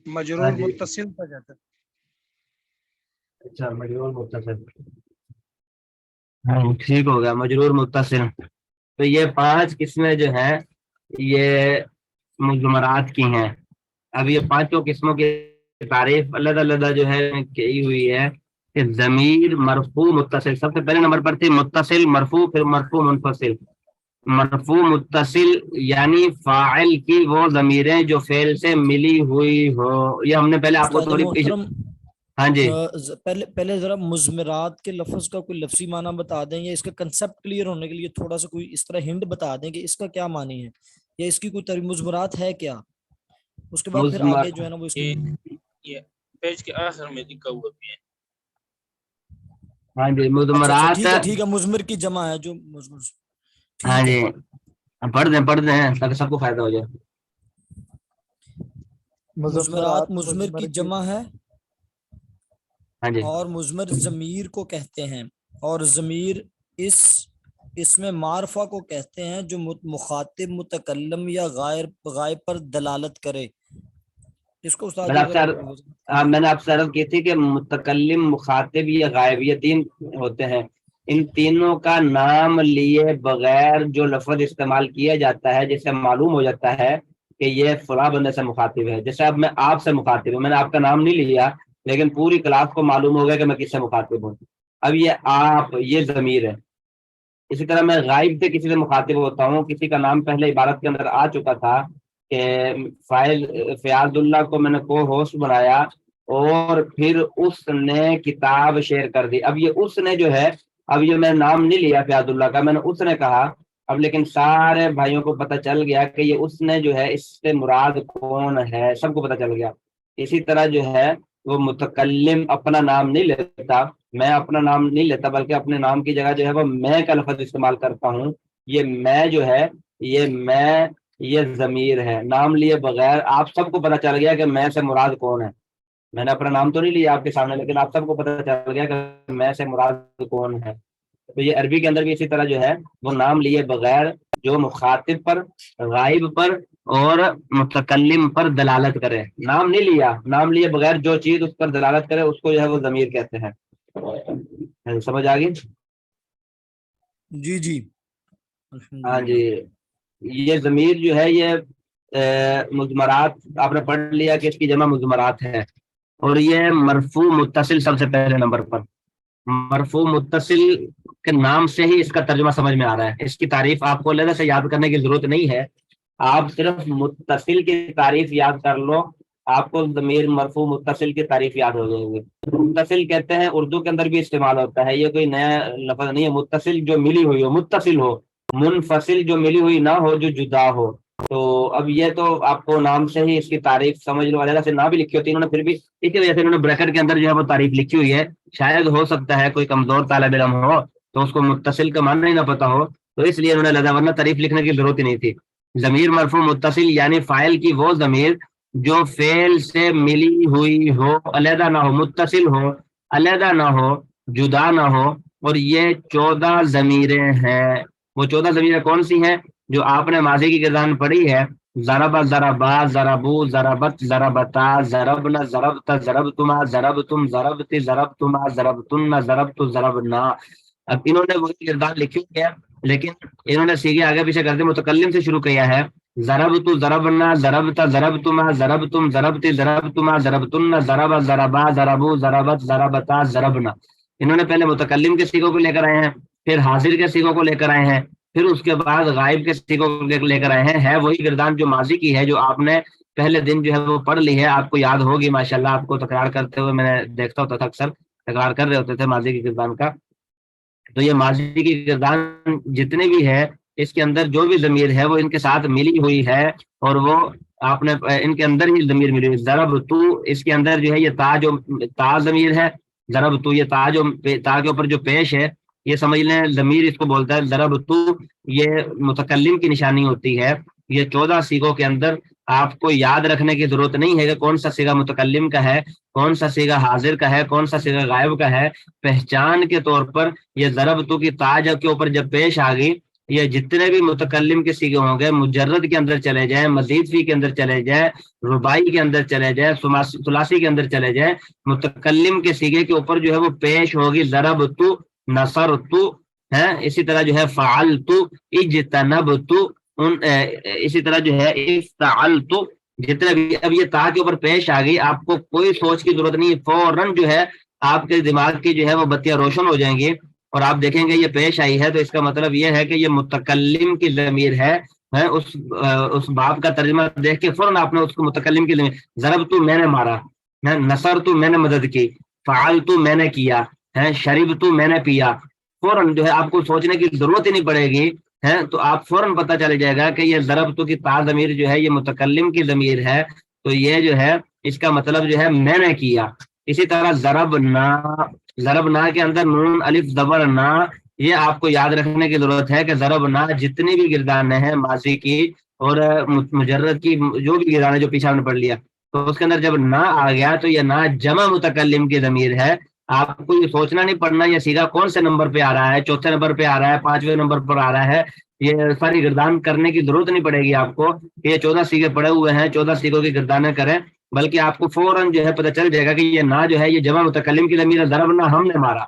مجرور ہاں جی، متصل کا جاتا ہے. اچھا مجرور متصل، ہاں ٹھیک ہو گیا، مجرور متصل. تو یہ 5 قسمیں جو ہیں یہ مضمرات کی ہیں. اب یہ 5 قسموں کی تعریف علیحدہ علیحدہ جو ہے کی ہوئی ہے کہ ضمیر مرفوع متصل، سب سے پہلے نمبر پر تھی متصل مرفوع، پھر مرفوع منفصل. مرفوع متصل یعنی فاعل کی وہ ضمیریں جو فعل سے ملی ہوئی ہو. یہ ہم نے پہلے آپ کو استاد تھوڑی محترم، ہاں جی پہلے ذرا مضمرات کے لفظ کا کوئی لفظی معنی بتا دیں، یا اس کا کنسپٹ کلیئر ہونے کے لیے تھوڑا سا کوئی اس طرح ہنٹ بتا دیں کہ اس کا کیا معنی ہے، یا اس کی کوئی مضمرات ہے کیا. اس کے بعد پھر آگے جو ہے نا وہ اس یہ پیج کے آخر میں لکھا ہوا بھی ہے. ہاں جی اچھا مضمرات، ٹھیک ہے مضمر کی جمع ہے جو ہاں ٹھیک جی ہے. پڑھ دیں تاکہ سب کو فائدہ ہو جائے. مضمرات مضمر کی جمع ہے، ہاں جی اور مضمر ضمیر کو کہتے ہیں، اور ضمیر اس میں معرفہ کو کہتے ہیں جو مخاطب، متکلم یا غائب پر دلالت کرے. اس کو استاد میں نے آپ سے عرض کی تھی کہ متکلم، مخاطب یا غائب یہ 3 ہوتے ہیں. ان تینوں کا نام لیے بغیر جو لفظ استعمال کیا جاتا ہے جس سے معلوم ہو جاتا ہے کہ یہ فلاں بندے سے مخاطب ہے. جیسے اب میں آپ سے مخاطب ہوں، میں نے آپ کا نام نہیں لیا لیکن پوری کلاس کو معلوم ہو گیا کہ میں کس سے مخاطب ہوں. اب یہ آپ، یہ ضمیر ہے. اسی طرح میں غائب سے کسی سے مخاطب ہوتا ہوں، کسی کا نام پہلے عبارت کے اندر آ چکا تھا کہ فیاض اللہ کو میں نے کو ہوسٹ بنایا اور پھر اس نے کتاب شیئر کر دی. اب یہ اس نے جو ہے، اب یہ میں نام نہیں لیا فیاض اللہ کا، میں نے اس نے کہا. اب لیکن سارے بھائیوں کو پتہ چل گیا کہ یہ اس نے جو ہے اس سے مراد کون ہے، سب کو پتہ چل گیا. اسی طرح جو ہے وہ متکلم اپنا نام نہیں لیتا، میں اپنا نام نہیں لیتا بلکہ اپنے نام کی جگہ جو ہے وہ میں کا لفظ استعمال کرتا ہوں. یہ میں جو ہے یہ ضمیر ہے. نام لیے بغیر آپ سب کو پتہ چل گیا کہ میں سے مراد کون ہے. میں نے اپنا نام تو نہیں لیا آپ کے سامنے لیکن آپ سب کو پتہ چل گیا کہ میں سے مراد کون ہے. تو یہ عربی کے اندر بھی اسی طرح جو ہے وہ نام لیے بغیر جو مخاطب پر، غائب پر اور متکلم پر دلالت کرے. نام نہیں لیا، نام لیے بغیر جو چیز اس پر دلالت کرے اس کو جو ہے وہ ضمیر کہتے ہیں. سمجھ آ گئی؟ جی ہاں جی، یہ ضمیر جو ہے یہ مضمرات آپ نے پڑھ لیا کہ اس کی جمع مضمرات ہے. اور یہ مرفوع متصل سب سے پہلے نمبر پر. مرفوع متصل کے نام سے ہی اس کا ترجمہ سمجھ میں آ رہا ہے. اس کی تعریف آپ کو علیحدہ سے یاد کرنے کی ضرورت نہیں ہے، آپ صرف متصل کی تعریف یاد کر لو، آپ کو ضمیر مرفوع متصل کی تعریف یاد ہو جائے گی. متصل کہتے ہیں، اردو کے اندر بھی استعمال ہوتا ہے، یہ کوئی نیا لفظ نہیں ہے. متصل جو ملی ہوئی ہو، متصل ہو. منفصل جو ملی ہوئی نہ ہو، جو جدا ہو. تو اب یہ تو آپ کو نام سے ہی اس کی تعریف سمجھ لو، علیحدہ سے نہ بھی لکھی ہوتی ہے انہوں نے، پھر بھی اسی وجہ سے انہوں نے بریکٹ کے اندر جو ہے وہ تعریف لکھی ہوئی ہے. شاید ہو سکتا ہے کوئی کمزور طالب علم ہو تو اس کو متصل کا معنی ہی نہ پتا ہو، تو اس لیے انہوں نے لگا، ورنہ تعریف لکھنے کی ضرورت ہی نہیں تھی. ضمیر مرفوع متصل یعنی فاعل کی وہ ضمیر جو فعل سے ملی ہوئی ہو، علیحدہ نہ ہو، متصل ہو، علیحدہ نہ ہو، جدا نہ ہو. اور یہ 14 ضمیریں ہیں. وہ 14 ضمیریں کون سی ہیں جو آپ نے ماضی کی گردان پڑھی ہے؟ ضرب، ضربا، ضربو، ضربت، ضربتا، ضربنا، ضربت، ضربتما، ضربتم، ضربت، ضربتما، ضربتن، ضربت، ضربنا. اب انہوں نے وہی گردان لکھی ہوئی ہے، لیکن انہوں نے سیگے آگے پیچھے کرتے متکلم سے شروع کیا ہے. ضربت، ضربنا، ضربت، ضربتما، ضربتم، ضربت، ضربتما، ضربتن، ضرب، ضربا، ضربو، ضربت، ضربتا، ضربنا. انہوں نے پہلے متکلم کے سیگوں کو لے کر آئے ہیں، پھر حاضر کے سیگوں کو لے کر آئے ہیں، پھر اس کے بعد غائب کے سیگوں کو لے کر آئے ہیں. ہے وہی گردان جو ماضی کی ہے، جو آپ نے پہلے دن جو ہے وہ پڑھ لی ہے. آپ کو یاد ہوگی ماشاءاللہ، آپ کو تکرار کرتے ہوئے میں نے دیکھتا ہوتا تھا، اکثر تکرار کر رہے ہوتے تھے ماضی کی گردان کا. تو یہ ماضی کی گردان جتنے بھی ہے، اس کے اندر جو بھی ضمیر ہے وہ ان کے ساتھ ملی ہوئی ہے، اور وہ آپ نے ان کے اندر ہی ضمیر ملی ہوئی. ضرب تو، اس کے اندر جو ہے یہ تا، جو تا ضمیر ہے. ضرب تو، یہ تا جو تا کے اوپر جو پیش ہے، یہ سمجھ لیں ضمیر اس کو بولتا ہے. ضرب تو یہ متکلم کی نشانی ہوتی ہے. یہ 14 سیغوں کے اندر آپ کو یاد رکھنے کی ضرورت نہیں ہے کہ کون سا سیغہ متکلم کا ہے، کون سا سیغہ حاضر کا ہے، کون سا سیغہ غائب کا ہے. پہچان کے طور پر یہ ضرب تو کی تاج کے اوپر جب پیش آ گئی، یہ جتنے بھی متکلم کے سیغے ہوں گے، مجرد کے اندر چلے جائیں، مزید فی کے اندر چلے جائیں، ربائی کے اندر چلے جائیں، ثلاثی کے اندر چلے جائیں، متکلم کے سیغے کے اوپر جو ہے وہ پیش ہوگی ضرب تو، نصر تو ہے، اسی طرح جو ہے فعل تو، اجتنب تو، اسی طرح جو ہے افتعل تو، جتنے بھی. اب یہ تا کے اوپر پیش آ گئی، آپ کو کوئی سوچ کی ضرورت نہیں، فوراً جو ہے آپ کے دماغ کی جو ہے وہ بتیاں روشن ہو جائیں گی، اور آپ دیکھیں گے یہ پیش آئی ہے تو اس کا مطلب یہ ہے کہ یہ متکلم کی ضمیر ہے. اس باب کا ترجمہ دیکھ کے فوراً آپ نے اس کو متکلم کی ضمیر. ضرب تو میں نے مارا، نصر تو میں نے مدد کی، فعل تو میں نے کیا ہے، شریب تو میں نے پیا. فوراً جو ہے آپ کو سوچنے کی ضرورت ہی نہیں پڑے گی، ہے تو آپ فوراً پتہ چل جائے گا کہ یہ ضرب تو کی تا ضمیر جو ہے یہ متکلم کی ضمیر ہے. تو یہ جو ہے اس کا مطلب جو ہے میں نے کیا. اسی طرح ضربنا، ضربنا کے اندر نون الف زبر نا، یہ آپ کو یاد رکھنے کی ضرورت ہے کہ ضربنا جتنی بھی گردانیں ہیں ماضی کی اور مجرد کی، جو بھی گردانیں جو پیچھے ہم نے پڑھ لیا، تو اس کے اندر جب نہ آ گیا تو یہ نہ جمع متکلم کی ضمیر ہے. آپ کو یہ سوچنا نہیں پڑنا یہ سیدھا کون سے نمبر پہ آ رہا ہے، چوتھے نمبر پہ آ رہا ہے، 5ویں نمبر پر آ رہا ہے. یہ ساری گردان کرنے کی ضرورت نہیں پڑے گی آپ کو کہ یہ 14 سیغے پڑے ہوئے ہیں، 14 سیغوں کی گردانیں کریں، بلکہ آپ کو فوراً جو ہے پتہ چل جائے گا کہ یہ نہ جو ہے یہ جمع متکلم کی ضمیر ہے. ضربنا ہم نے مارا،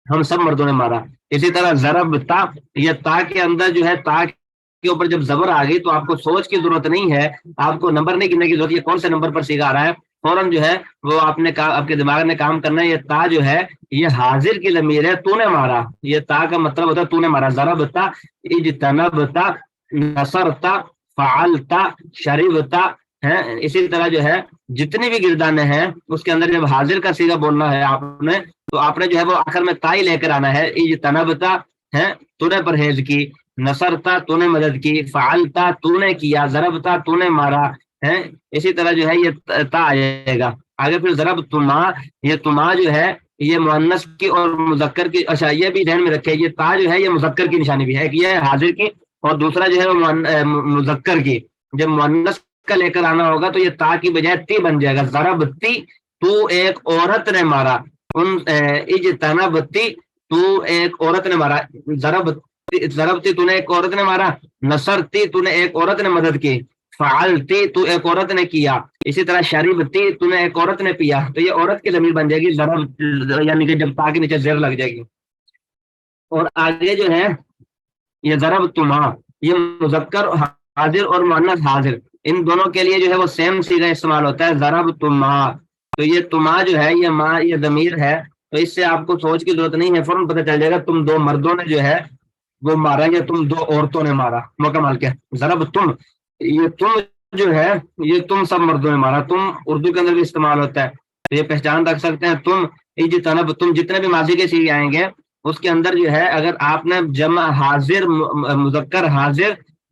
ہم سب مردوں نے مارا. اسی طرح ضرب تا، یہ تا کے اندر جو ہے تا کے اوپر جب زبر آ گئی تو آپ کو سوچ کی ضرورت نہیں ہے، آپ کو نمبر نہیں گننے کی ضرورت ہے کون سے نمبر پر سیغہ آ رہا ہے. فوراً جو ہے وہ آپ کے دماغ نے کام کرنا ہے. یہ تا جو ہے یہ حاضر کی ضمیر ہے، تو نے مارا. یہ تا کا مطلب ہوتا ہے تو نے مارا. ضربتا، اجتنبتا، نصرتا، فعلتا، شربتا ہے. اسی طرح جو ہے جتنی بھی گردانیں ہیں اس کے اندر جب حاضر کا سیغہ بولنا ہے آپ نے، تو آپ نے جو ہے وہ آخر میں تا ہی لے کر آنا ہے. اجتنبتا ہے تو نے پرہیز کی، نصرتا تو نے مدد کی، فعلتا تو نے کیا، ضربتا تو نے مارا ہے. اسی طرح جو ہے یہ تا آ جائے گا آگے. پھر ضرب تما، یہ تما جو ہے یہ مؤنث کی اور مذکر کی. اچھا یہ بھی ذہن میں رکھے، یہ تا جو ہے یہ مذکر کی نشانی بھی ہے، ایک یہ ہے حاضر کی اور دوسرا جو ہے وہ مذکر کی. جب مؤنث کا لے کر آنا ہوگا تو یہ تا کی بجائے تی بن جائے گا. ضرب تی، تو ایک عورت نے مارا. اجتنبتی، تو ایک عورت نے مارا. ضربتی تو نے ایک عورت نے مارا. نصرتی تو نے ایک عورت نے مدد کی. فعلتی تو ایک عورت نے کیا. اسی طرح شریبتی تو نے ایک عورت نے پیا. تو یہ عورت کی ضمیر بن جائے گی ضرب، یعنی کہ جب تا کے نیچے زیر لگ جائے گی. اور آگے جو ہے یہ ضرب تما، یہ مذکر حاضر اور مؤنث حاضر ان دونوں کے لیے جو ہے وہ سیم سیغہ استعمال ہوتا ہے، ضرب تما. تو یہ تما جو ہے یہ ما، یہ ضمیر ہے، تو اس سے آپ کو سوچ کی ضرورت نہیں ہے، فوراً پتہ چل جائے گا تم دو مردوں نے جو ہے وہ مارا یا تم دو عورتوں نے مارا. مکمل کے ضرب تم، یہ تم جو ہے یہ تم سب مردوں نے مارا. تم اردو کے اندر بھی استعمال ہوتا ہے، تو یہ پہچان رکھ سکتے ہیں. تم اجتنب، تم جتنے بھی ماضی کے سیغے آئیں گے اس کے اندر جو ہے اگر آپ نے جمع حاضر، مذکر حاضر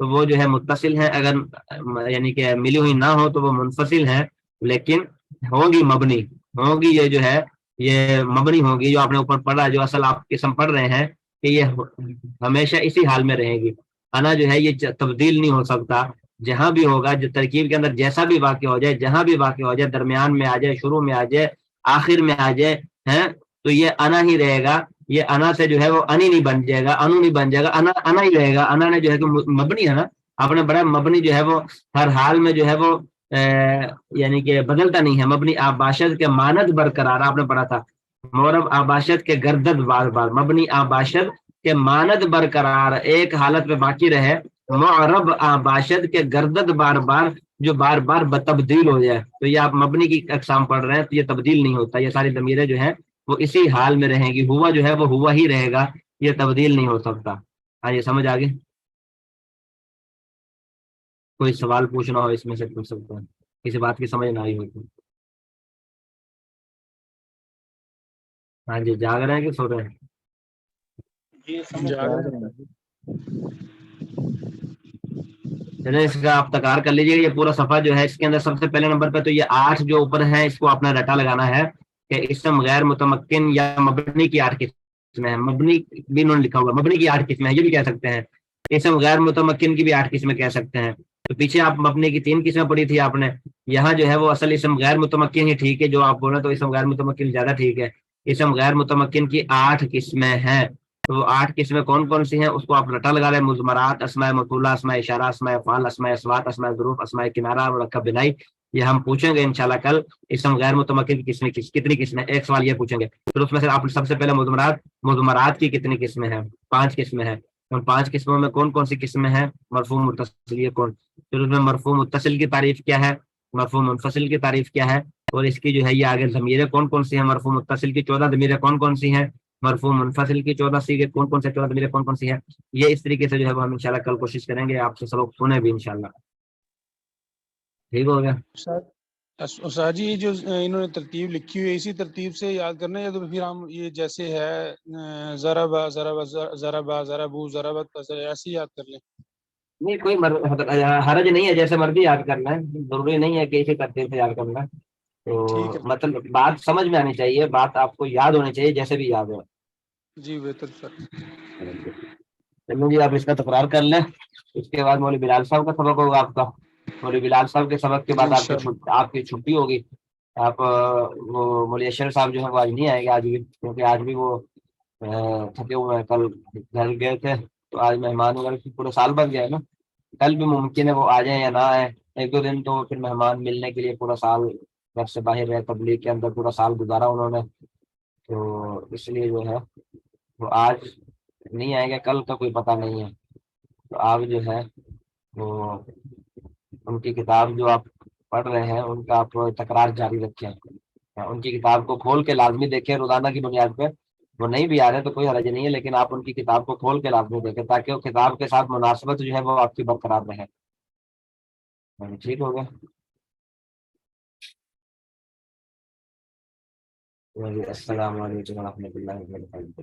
تو وہ جو ہے متصل ہیں، اگر یعنی کہ ملی ہوئی نہ ہو تو وہ منفصل ہیں، لیکن ہوگی مبنی، ہوگی یہ جو ہے یہ مبنی ہوگی، جو آپ نے اوپر پڑھا ہے، جو اصل آپ قسم پڑھ رہے ہیں کہ یہ ہمیشہ اسی حال میں رہے گی. انا جو ہے یہ تبدیل نہیں ہو سکتا، جہاں بھی ہوگا، جو ترکیب کے اندر جیسا بھی واقع ہو جائے، جہاں بھی واقع ہو جائے، درمیان میں آ جائے، شروع میں آ جائے، آخر میں آ جائے، ہیں تو یہ انا ہی رہے گا. یہ انا سے جو ہے وہ انی نہیں بن جائے گا، انو نہیں بن جائے گا، انا انا ہی رہے گا. انا نے جو ہے کہ مبنی ہے نا، آپ نے بڑا مبنی جو ہے وہ ہر حال میں جو ہے وہ یعنی کہ بدلتا نہیں ہے. مبنی آباشد کے مانند برقرار، آپ نے پڑھا تھا مورب آباشد کے گردد بار بار، مبنی آباشد کے مانند برقرار ایک حالت میں باقی رہے، معرب آباشد کے گردد بار بار جو بار بار بتبدیل ہو جائے. تو یہ آپ مبنی کی اقسام پڑھ رہے ہیں تو یہ تبدیل نہیں ہوتا، یہ ساری ضمیریں جو ہیں وہ اسی حال میں رہیں گی. ہوا جو ہے وہ ہوا ہی رہے گا، یہ تبدیل نہیں ہو سکتا. ہاں یہ سمجھ آگے؟ کوئی سوال پوچھنا ہو اس میں سے پوچھ سکتے ہیں، کسی بات کی سمجھ نہ آئی ہو تو. ہاں جی، جاگ رہے ہیں کہ سو رہے ہیں؟ جی سمجھ جا آ رہے گیا. ہیں. چلیں اس کا آپ تکرار کر لیجیے. یہ پورا صفحہ جو ہے اس کے اندر سب سے پہلے نمبر پہ تو یہ 8 جو اوپر ہے اس کو اپنا رٹا لگانا ہے کہ اسم غیر متمکن یا مبنی کی 8 قسمیں ہیں. مبنی بھی انہوں نے لکھا ہوا، مبنی کی 8 قسمیں ہیں، یہ بھی کہہ سکتے ہیں. اسم غیر متمکن کی بھی 8 قسمیں کہہ سکتے ہیں. تو پیچھے آپ مبنی کی 3 قسمیں پڑھی تھی آپ نے، یہاں جو ہے وہ اصل اسم غیر متمکن ہی ٹھیک ہے. جو آپ بولیں تو اسم غیر متمکن زیادہ ٹھیک ہے. اسم غیر متمکن کی 8 قسمیں ہیں. تو وہ 8 قسمیں کون کون سی ہیں اس کو آپ رٹا لگا لیں. مضمرات، اسماء موصولہ، اسماء اشارہ، اسماء افعال، اسماء اصوات، اسماء ظروف، اسماء کنارہ، مرکب بنائی. یہ ہم پوچھیں گے انشاءاللہ کل اسم غیر متمکن کی قسمیں کتنی قسمیں. ایک سوال یہ پوچھیں گے. پھر اس میں سے آپ سب سے پہلے مضمرات کی کتنی قسمیں ہیں؟ 5 قسمیں ہیں. ان 5 قسموں میں کون کون سی قسمیں ہیں؟ مرفوع، متصل، یہ کون. پھر اس میں مرفوع متصل کی تعریف کیا ہے، مرفوع منفصل کی تعریف کیا ہے، اور اس کی جو ہے یہ آگے ضمیریں کون کون سی ہیں. مرفوع متصل کی 14 ضمیریں کون کون سی ہیں، مرفوع منفصل کی 14 سیغے کون کون سے 14 ضمیریں کون کون سی ہیں. یہ اس طریقے سے جو ہے وہ ہم انشاءاللہ کل کوشش کریں گے آپ سے سبق سنیں بھی انشاءاللہ. ٹھیک ہو گیا؟ استاد جی یہ جو انہوں نے ترتیب لکھی ہوئی ہے اسی ترتیب سے یاد کرنا ہے یا تو پھر ہم یہ جیسے ہے ضربا ضربا ضربا ضربو ضربت ایسے یاد کر لیں؟ نہیں کوئی حرج نہیں ہے، جیسے مرضی یاد کرنا ہے، ضروری نہیں ہے کہ اسی ترتیب سے یاد کرنا ہے. ٹھیک تو ہے مطلب بات سمجھ میں آنی چاہیے، بات آپ کو یاد ہونی چاہیے جیسے بھی یاد ہو. جی بہتر سر. چلو جی آپ اس کا تکرار کر لیں. اس کے بعد مولوی بلال صاحب کا سبق ہوگا آپ کا. مولوی بلال صاحب کے سبق کے جی بعد انشاءاللہ. آپ کی چھٹی ہوگی. آپ وہ مولوی اشرف صاحب جو ہے وہ آج نہیں آئے گے آج بھی، کیونکہ آج بھی وہ تھکے ہوئے ہیں، کل گھر گئے تھے تو آج مہمان وغیرہ پورے سال بن گیا ہے نا. کل بھی ممکن ہے وہ آ جائیں یا نہ آئے، 1-2 دن تو پھر مہمان ملنے کے لیے پورا سال گھر سے باہر رہے، تبلیغ کے اندر پورا سال گزارا انہوں نے، تو اس لیے جو ہے وہ آج نہیں آئیں گے، کل کا کوئی پتہ نہیں ہے. تو آپ جو ہے وہ ان کی کتاب جو آپ پڑھ رہے ہیں ان کا آپ تکرار جاری رکھیں. ان کی کتاب کو کھول کے لازمی دیکھیں روزانہ کی بنیاد پہ. وہ نہیں بھی آ رہے تو کوئی حرج نہیں ہے، لیکن آپ ان کی کتاب کو کھول کے لازمی دیکھیں تاکہ وہ کتاب کے ساتھ مناسبت جو ہے وہ آپ کی برقرار رہے. ٹھیک ہو گیا؟ السلام علیکم ورحمۃ اللہ وبرکاتہ.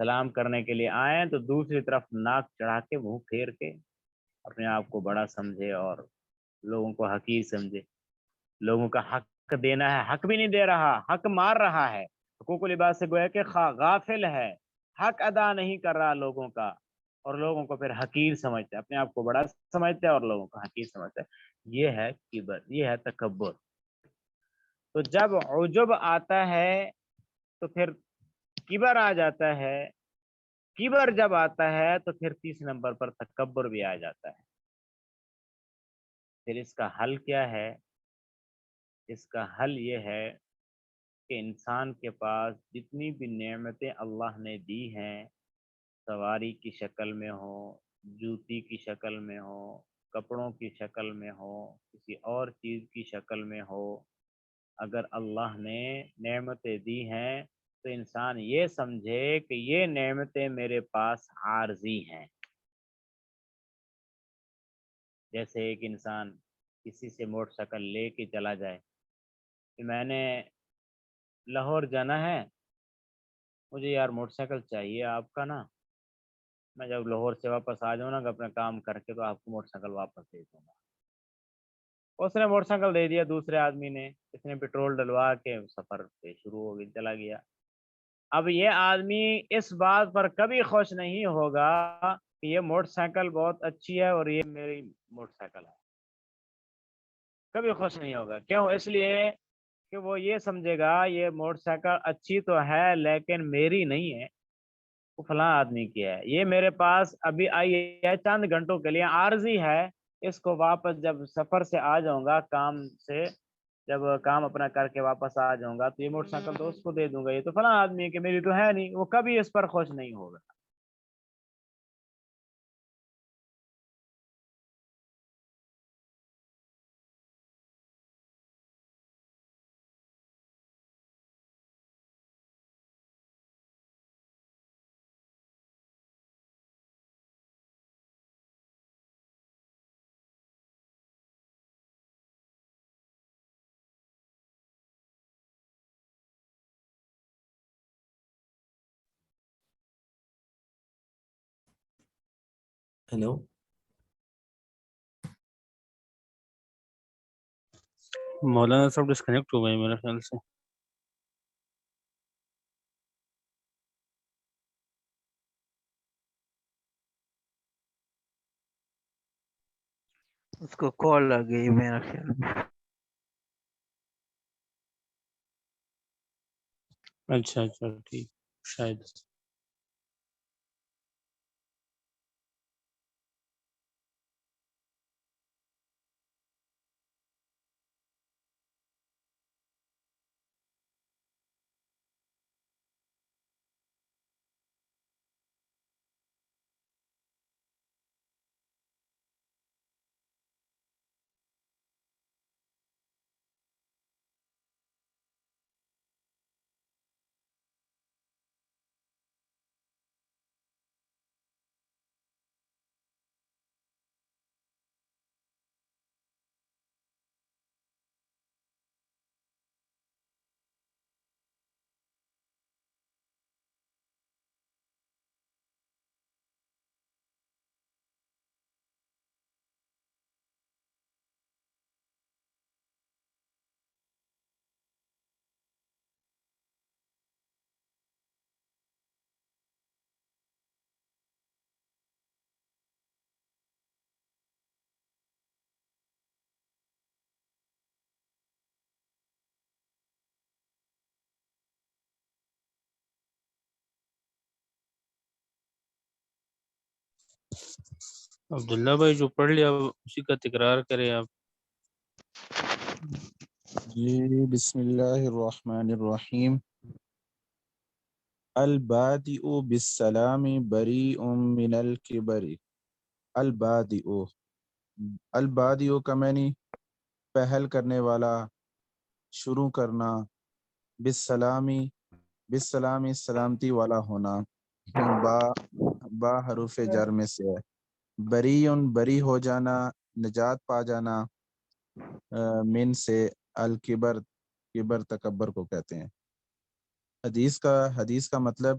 سلام کرنے کے لیے آئیں تو دوسری طرف ناک چڑھا کے منہ پھیر کے اپنے آپ کو بڑا سمجھے اور لوگوں کو حقیر سمجھے. لوگوں کا حق دینا ہے، حق بھی نہیں دے رہا، حق مار رہا ہے. حقوق العباد سے گویا کہ غافل ہے، حق ادا نہیں کر رہا لوگوں کا، اور لوگوں کو پھر حقیر سمجھتے ہیں، اپنے آپ کو بڑا سمجھتے ہیں اور لوگوں کو حقیر سمجھتے ہیں. یہ ہے کبر، یہ ہے تکبر. تو جب عجب آتا ہے تو پھر کبر آ جاتا ہے. کبر جب آتا ہے تو پھر تیسرے نمبر پر تکبر بھی آ جاتا ہے. پھر اس کا حل کیا ہے؟ اس کا حل یہ ہے کہ انسان کے پاس جتنی بھی نعمتیں اللہ نے دی ہیں، سواری کی شکل میں ہو، جوتی کی شکل میں ہو، کپڑوں کی شکل میں ہو، کسی اور چیز کی شکل میں ہو، اگر اللہ نے نعمتیں دی ہیں تو انسان یہ سمجھے کہ یہ نعمتیں میرے پاس عارضی ہیں. جیسے ایک انسان کسی سے موٹر سائیکل لے کے چلا جائے کہ میں نے لاہور جانا ہے، مجھے یار موٹر سائیکل چاہیے آپ کا نا، میں جب لاہور سے واپس آ جاؤں نا اپنا کام کر کے تو آپ کو موٹر سائیکل واپس دے دوں گا. اس نے موٹر سائیکل دے دیا دوسرے آدمی نے، اس نے پیٹرول ڈلوا کے سفر پہ شروع ہو گئی، چلا گیا. اب یہ آدمی اس بات پر کبھی خوش نہیں ہوگا کہ یہ موٹر سائیکل بہت اچھی ہے اور یہ میری موٹر سائیکل ہے، کبھی خوش نہیں ہوگا. کیوں؟ اس لیے کہ وہ یہ سمجھے گا یہ موٹر سائیکل اچھی تو ہے لیکن میری نہیں ہے، وہ فلاں آدمی کی ہے، یہ میرے پاس ابھی آئی ہے چند گھنٹوں کے لیے، عارضی ہے. اس کو واپس جب سفر سے آ جاؤں گا، کام سے جب کام اپنا کر کے واپس آ جاؤں گا تو یہ موٹر سائیکل تو اس کو دے دوں گا، یہ تو فلاں آدمی ہے کہ میری تو ہے نہیں. وہ کبھی اس پر خوش نہیں ہوگا. ہیلو، مولانا صاحب ڈسکنیکٹ ہو گئے میرے خیال سے. اس کو کال آ گئی میرا خیال میں. اچھا اچھا ٹھیک، شاید. عبداللہ بھائی جو پڑھ لیا اسی کا تکرار کریں آپ. جی بسم اللہ الرحمن الرحیم. البادئ بالسلام بریء من الکبر. البادئ، البادئ کا معنی پہل کرنے والا، شروع کرنا. بالسلامی، بالسلامی سلامتی والا ہونا. با حروف جر میں سے ہے. بریء بری ہو جانا، نجات پا جانا. من سے الکبر، کبر تکبر کو کہتے ہیں. حدیث کا مطلب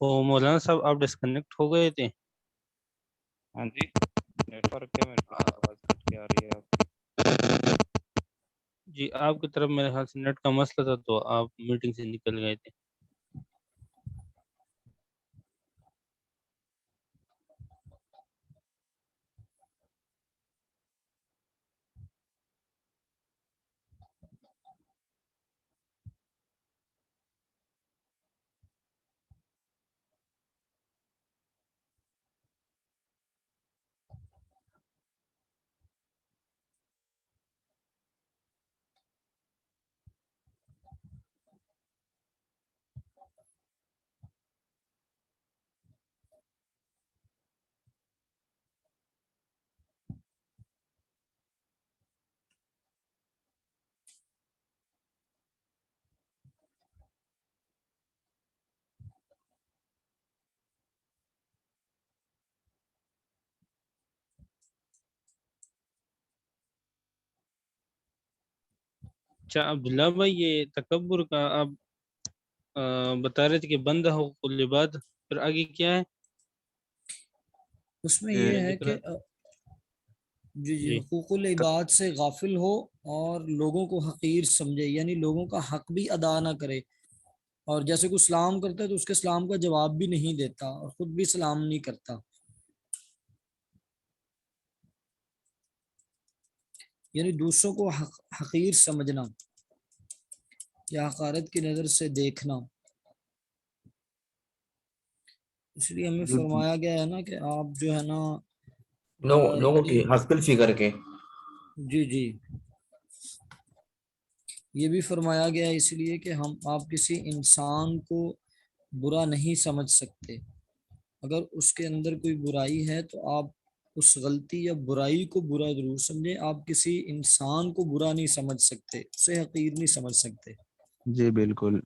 وہ مولانا صاحب آپ ڈسکنیکٹ ہو گئے تھے. ہاں جی نیٹ ورک ہے میرے پاس, آواز کٹ کے آ رہی ہے آپ. جی آپ کی طرف میرے خیال سے نیٹ کا مسئلہ تھا تو آپ میٹنگ سے نکل گئے تھے. اچھا عبداللہ بھائی, یہ تکبر کا آپ بتا رہے تھے کہ بندہ حقوق العباد, پھر آگے کیا ہے اس میں یہ ہے ذکر؟ کہ جی جی حقوق العباد سے غافل ہو اور لوگوں کو حقیر سمجھے, یعنی لوگوں کا حق بھی ادا نہ کرے, اور جیسے کوئی سلام کرتا ہے تو اس کے سلام کا جواب بھی نہیں دیتا اور خود بھی سلام نہیں کرتا, یعنی دوسروں کو حقیر سمجھنا یا حقارت کی نظر سے دیکھنا. اس لیے ہمیں فرمایا گیا ہے نا کہ آپ جو ہے نا لوگوں کی حق تلفی کر کے. جی یہ بھی فرمایا گیا ہے اس لیے کہ آپ کسی انسان کو برا نہیں سمجھ سکتے. اگر اس کے اندر کوئی برائی ہے تو آپ اس غلطی یا برائی کو برا ضرور سمجھیں, آپ کسی انسان کو برا نہیں سمجھ سکتے, اسے حقیر نہیں سمجھ سکتے. جی بالکل.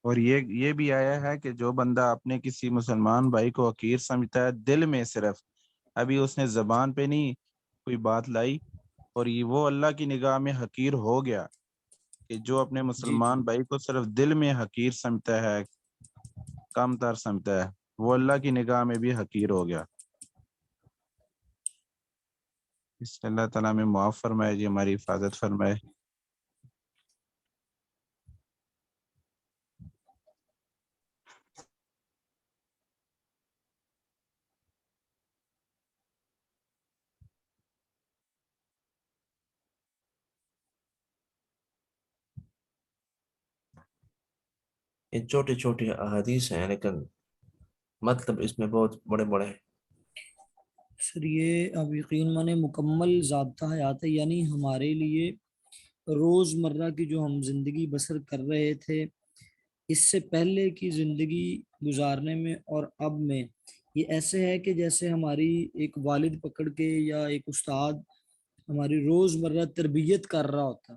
اور یہ بھی آیا ہے کہ جو بندہ اپنے کسی مسلمان بھائی کو حقیر سمجھتا ہے دل میں, صرف ابھی اس نے زبان پہ نہیں کوئی بات لائی, اور یہ وہ اللہ کی نگاہ میں حقیر ہو گیا, کہ جو اپنے مسلمان بھائی کو صرف دل میں حقیر سمجھتا ہے, کم تر سمجھتا ہے, وہ اللہ کی نگاہ میں بھی حقیر ہو گیا. اس سے اللہ تعالیٰ میں معاف فرمائے جی, ہماری حفاظت فرمائے. یہ چھوٹی چھوٹی احادیث ہیں لیکن مطلب اس میں بہت بڑے بڑے ہیں. سر یہ اب یقین مانے مکمل ضابطہ حیات ہے, یعنی ہمارے لیے روزمرہ کی جو ہم زندگی بسر کر رہے تھے, اس سے پہلے کی زندگی گزارنے میں اور اب میں, یہ ایسے ہے کہ جیسے ہماری ایک والد پکڑ کے یا ایک استاد ہماری روزمرہ تربیت کر رہا ہوتا.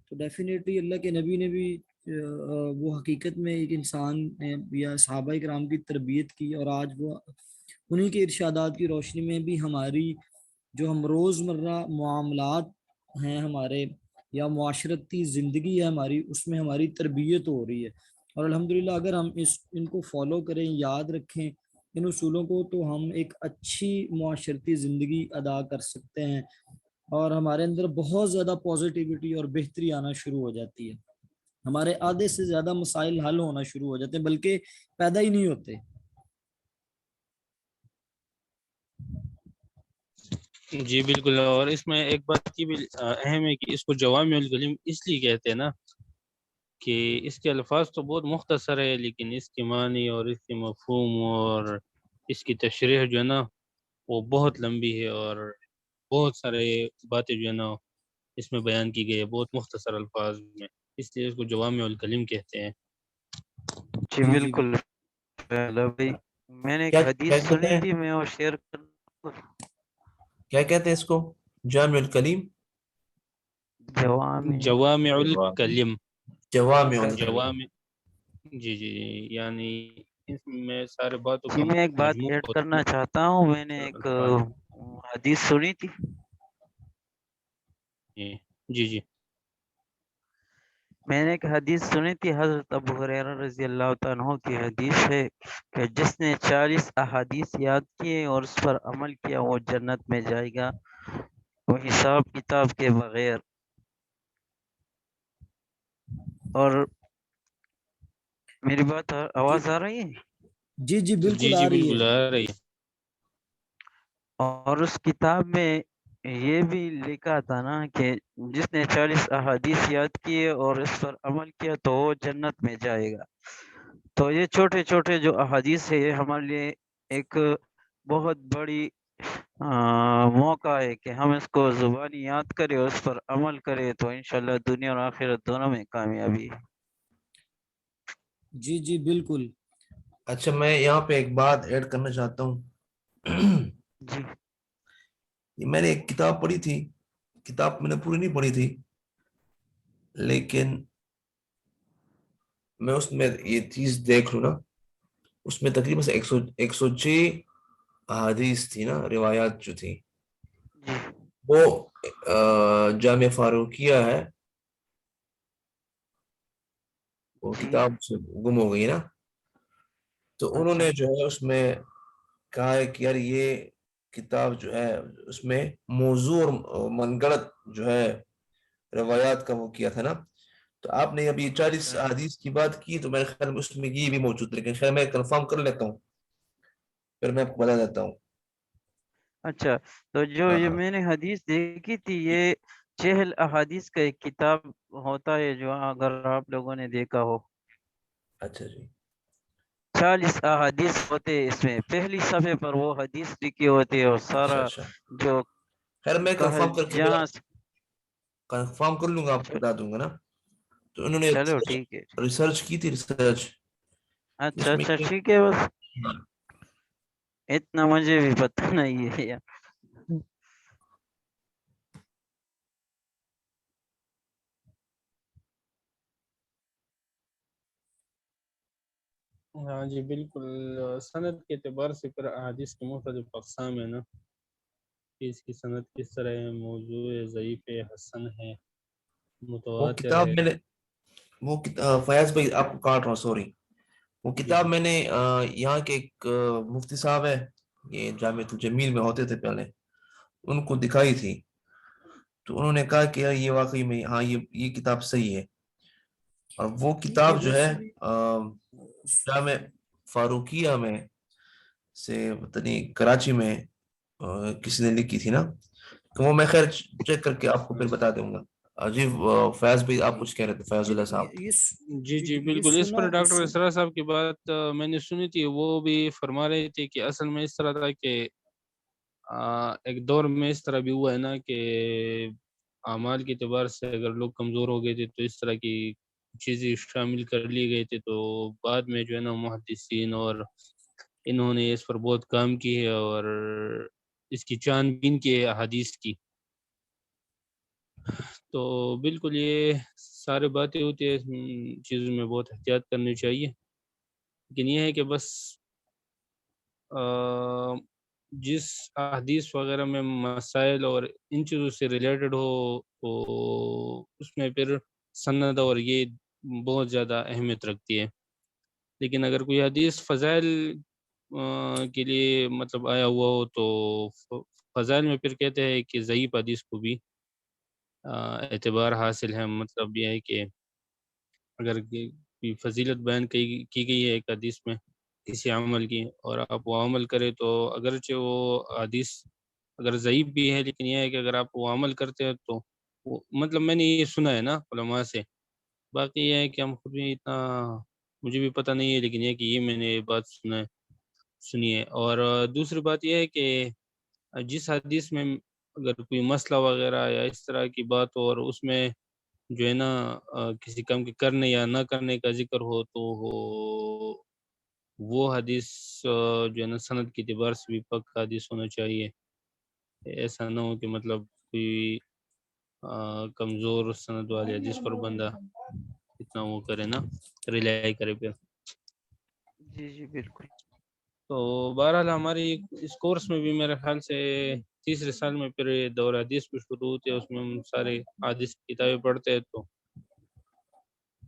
تو ڈیفینیٹلی اللہ کے نبی نے بھی وہ حقیقت میں ایک انسان یا صحابہ کرام کی تربیت کی, اور آج وہ انہی کے ارشادات کی روشنی میں بھی ہماری جو ہم روزمرہ معاملات ہیں ہمارے یا معاشرتی زندگی ہے ہماری, اس میں ہماری تربیت ہو رہی ہے. اور الحمدللہ اگر ہم ان کو فالو کریں, یاد رکھیں ان اصولوں کو, تو ہم ایک اچھی معاشرتی زندگی ادا کر سکتے ہیں, اور ہمارے اندر بہت زیادہ پازیٹیوٹی اور بہتری آنا شروع ہو جاتی ہے. ہمارے آدھے سے زیادہ مسائل حل ہونا شروع ہو جاتے ہیں, بلکہ پیدا ہی نہیں ہوتے. جی بالکل. اور اس میں ایک بات کی بھی اہم ہے کہ اس کو جوامع الکلم اس لیے کہتے ہیں نا کہ اس کے الفاظ تو بہت مختصر ہے, لیکن اس کے معنی اور اس کے مفہوم اور اس کی تشریح جو ہے نا وہ بہت لمبی ہے, اور بہت سارے باتیں جو ہے نا اس میں بیان کی گئی ہے بہت مختصر الفاظ میں, اس لیے اس کو جوامع الکلم کہتے ہیں. جی بالکل. بھائی میں نے ایک کیا حدیث کہتے سنی ہیں, تھی, میں وہ شیئر کر. کیا کہتے ہیں اس کو؟ جامع الکلیم, جوامع الکلم. جوامع الکلیم. جوامع, جی یعنی اس میں سارے باتوں جی کا میں ایک بات مجموع ایڈ ہوتا ہے کرنا نا, چاہتا ہوں. میں نے ایک الفاظ. حدیث سنی تھی. جی میں نے ایک حدیث سنی تھی، حضرت ابو ہریرہ رضی اللہ تعالیٰ عنہ کی حدیث ہے کہ جس نے 40 احادیث یاد کیے اور اس پر عمل کیا وہ جنت میں جائے گا، وہ حساب کتاب کے بغیر۔ اور میری بات آواز آ رہی ہے؟ جی جی بالکل جی آ رہی بالکل ہے۔ آ رہی ہے۔ اور اس کتاب میں یہ بھی لکھا تھا نا کہ جس نے 40 احادیث یاد کیے اور اس پر عمل کیا تو وہ جنت میں جائے گا۔ تو یہ چھوٹے چھوٹے جو احادیث ہے یہ ہمارے لیے ایک بہت بڑی موقع ہے کہ ہم اس کو زبانی یاد کریں اور اس پر عمل کریں تو انشاءاللہ دنیا اور آخرت دونوں میں کامیابی ہے۔ جی جی بالکل۔ اچھا میں یہاں پہ ایک بات ایڈ کرنا چاہتا ہوں۔ جی میں نے ایک کتاب پڑھی تھی، کتاب میں نے پوری نہیں پڑھی تھی، لیکن میں اس میں یہ چیز دیکھ لوں نا، اس میں تقریباً 106 احادیث تھی نا، روایات جو تھی وہ جامع فاروقیہ ہے، وہ کتاب سے گم ہو گئی نا، تو انہوں نے جو ہے اس میں کہا ہے کہ یار یہ کتاب جو ہے اس میں موضوع اور من گڑت جو ہے روایات کا وہ کیا تھا نا، تو آپ نے ابھی 40 احادیث کی بات کی تو میرے خیال میں اس میں یہ بھی موجود ہے، لیکن خیر میں کنفرم کر لیتا ہوں پھر میں آپ کو بتا دیتا ہوں۔ اچھا، تو جو یہ میں نے حدیث دیکھی تھی یہ 6 احادیث کا ایک کتاب ہوتا ہے جو اگر آپ لوگوں نے دیکھا ہو۔ اچھا جی 40 احادیث ہوتے اس میں، پہلی صفحے پر وہ حدیث لکھی ہوتی ہے اور سارا جو خیر میں کنفرم کر کے جہاں کنفرم کر لوں گا، آپ کو بتا دوں گا نا۔ تو انہوں نے چلو ٹھیک ہے، ریسرچ کی تھی، ریسرچ اچھا اچھا ٹھیک ہے، بس اتنا مجھے بھی پتہ نہیں ہے یار۔ ہاں جی بالکل، سند کے اعتبار سے پھر احادیث کی مختلف اقسام ہے نا، کہ اس کی سند کس طرح ہے، موضوع ہے، ضعیف ہے، حسن ہے، وہ متواتر کتاب ہے۔ میں نے وہ فیاض بھائی آپ کو کاٹ رہا ہوں سوری، وہ کتاب میں نے یہاں کے ایک مفتی صاحب ہے، یہ جامعۃ الجمیل میں ہوتے تھے پہلے، ان کو دکھائی تھی تو انہوں نے کہا کہ یار یہ واقعی میں ہاں یہ کتاب صحیح ہے، اور وہ کتاب جو ہے جامع فاروقیہ میں سے پتہ نہیں کراچی میں کسی نے لکھی تھی نا، تو وہ میں خیر چیک کر کے آپ کو پھر بتا دوں گا۔ جی فیاض بھائی آپ کچھ کہہ رہے تھے، فیاض اللہ صاحب۔ جی جی بالکل، اس پر ڈاکٹر اسرا صاحب کی بات میں نے سنی تھی، وہ بھی فرما رہے تھے کہ اصل میں اس طرح تھا کہ ایک دور میں اس طرح بھی ہوا ہے نا کہ اعمال کے اعتبار سے اگر لوگ کمزور ہو گئے تھے تو اس طرح کی چیزیں شامل کر لیے گئے تھے، تو بعد میں جو ہے نا محدثین اور انہوں نے اس پر بہت کام کی ہے اور اس کی چھان بین کی ہے احادیث کی۔ تو بالکل یہ سارے باتیں ہوتی ہیں، چیزوں میں بہت احتیاط کرنی چاہیے، لیکن یہ ہے کہ بس جس احادیث وغیرہ میں مسائل اور ان چیزوں سے ریلیٹڈ ہو تو اس میں پھر سند اور یہ بہت زیادہ اہمیت رکھتی ہے، لیکن اگر کوئی حدیث فضائل کے لیے مطلب آیا ہوا ہو تو فضائل میں پھر کہتے ہیں کہ ضعیف حدیث کو بھی اعتبار حاصل ہے، مطلب یہ ہے کہ اگر کوئی فضیلت بیان کی گئی ہے ایک حدیث میں کسی عمل کی اور آپ وہ عمل کرے تو اگرچہ وہ حدیث اگر ضعیف بھی ہے لیکن یہ ہے کہ اگر آپ وہ عمل کرتے ہیں تو مطلب میں نے یہ سنا ہے نا علماء سے، باقی یہ ہے کہ ہم خود بھی اتنا مجھے بھی پتہ نہیں ہے، لیکن یہ کہ یہ میں نے بات سنی ہے۔ اور دوسری بات یہ ہے کہ جس حدیث میں اگر کوئی مسئلہ وغیرہ یا اس طرح کی بات ہو اور اس میں جو ہے نا کسی کام کے کرنے یا نہ کرنے کا ذکر ہو تو وہ حدیث جو ہے نا سند کے اعتبار سے بھی پکا حدیث ہونا چاہیے، ایسا نہ ہو کہ مطلب کوئی کمزور سند والے حدیث پر بندہ اتنا وہ کرے نا ریلائی کرے پہ۔ جی جی بالکل۔ تو بہرحال ہماری اس کورس میں بھی میرے خیال سے تیسرے سال میں پھر دور حدیث بھی شروع ہوتے ہیں، اس میں ہم سارے حدیث کی کتابیں پڑھتے ہیں، تو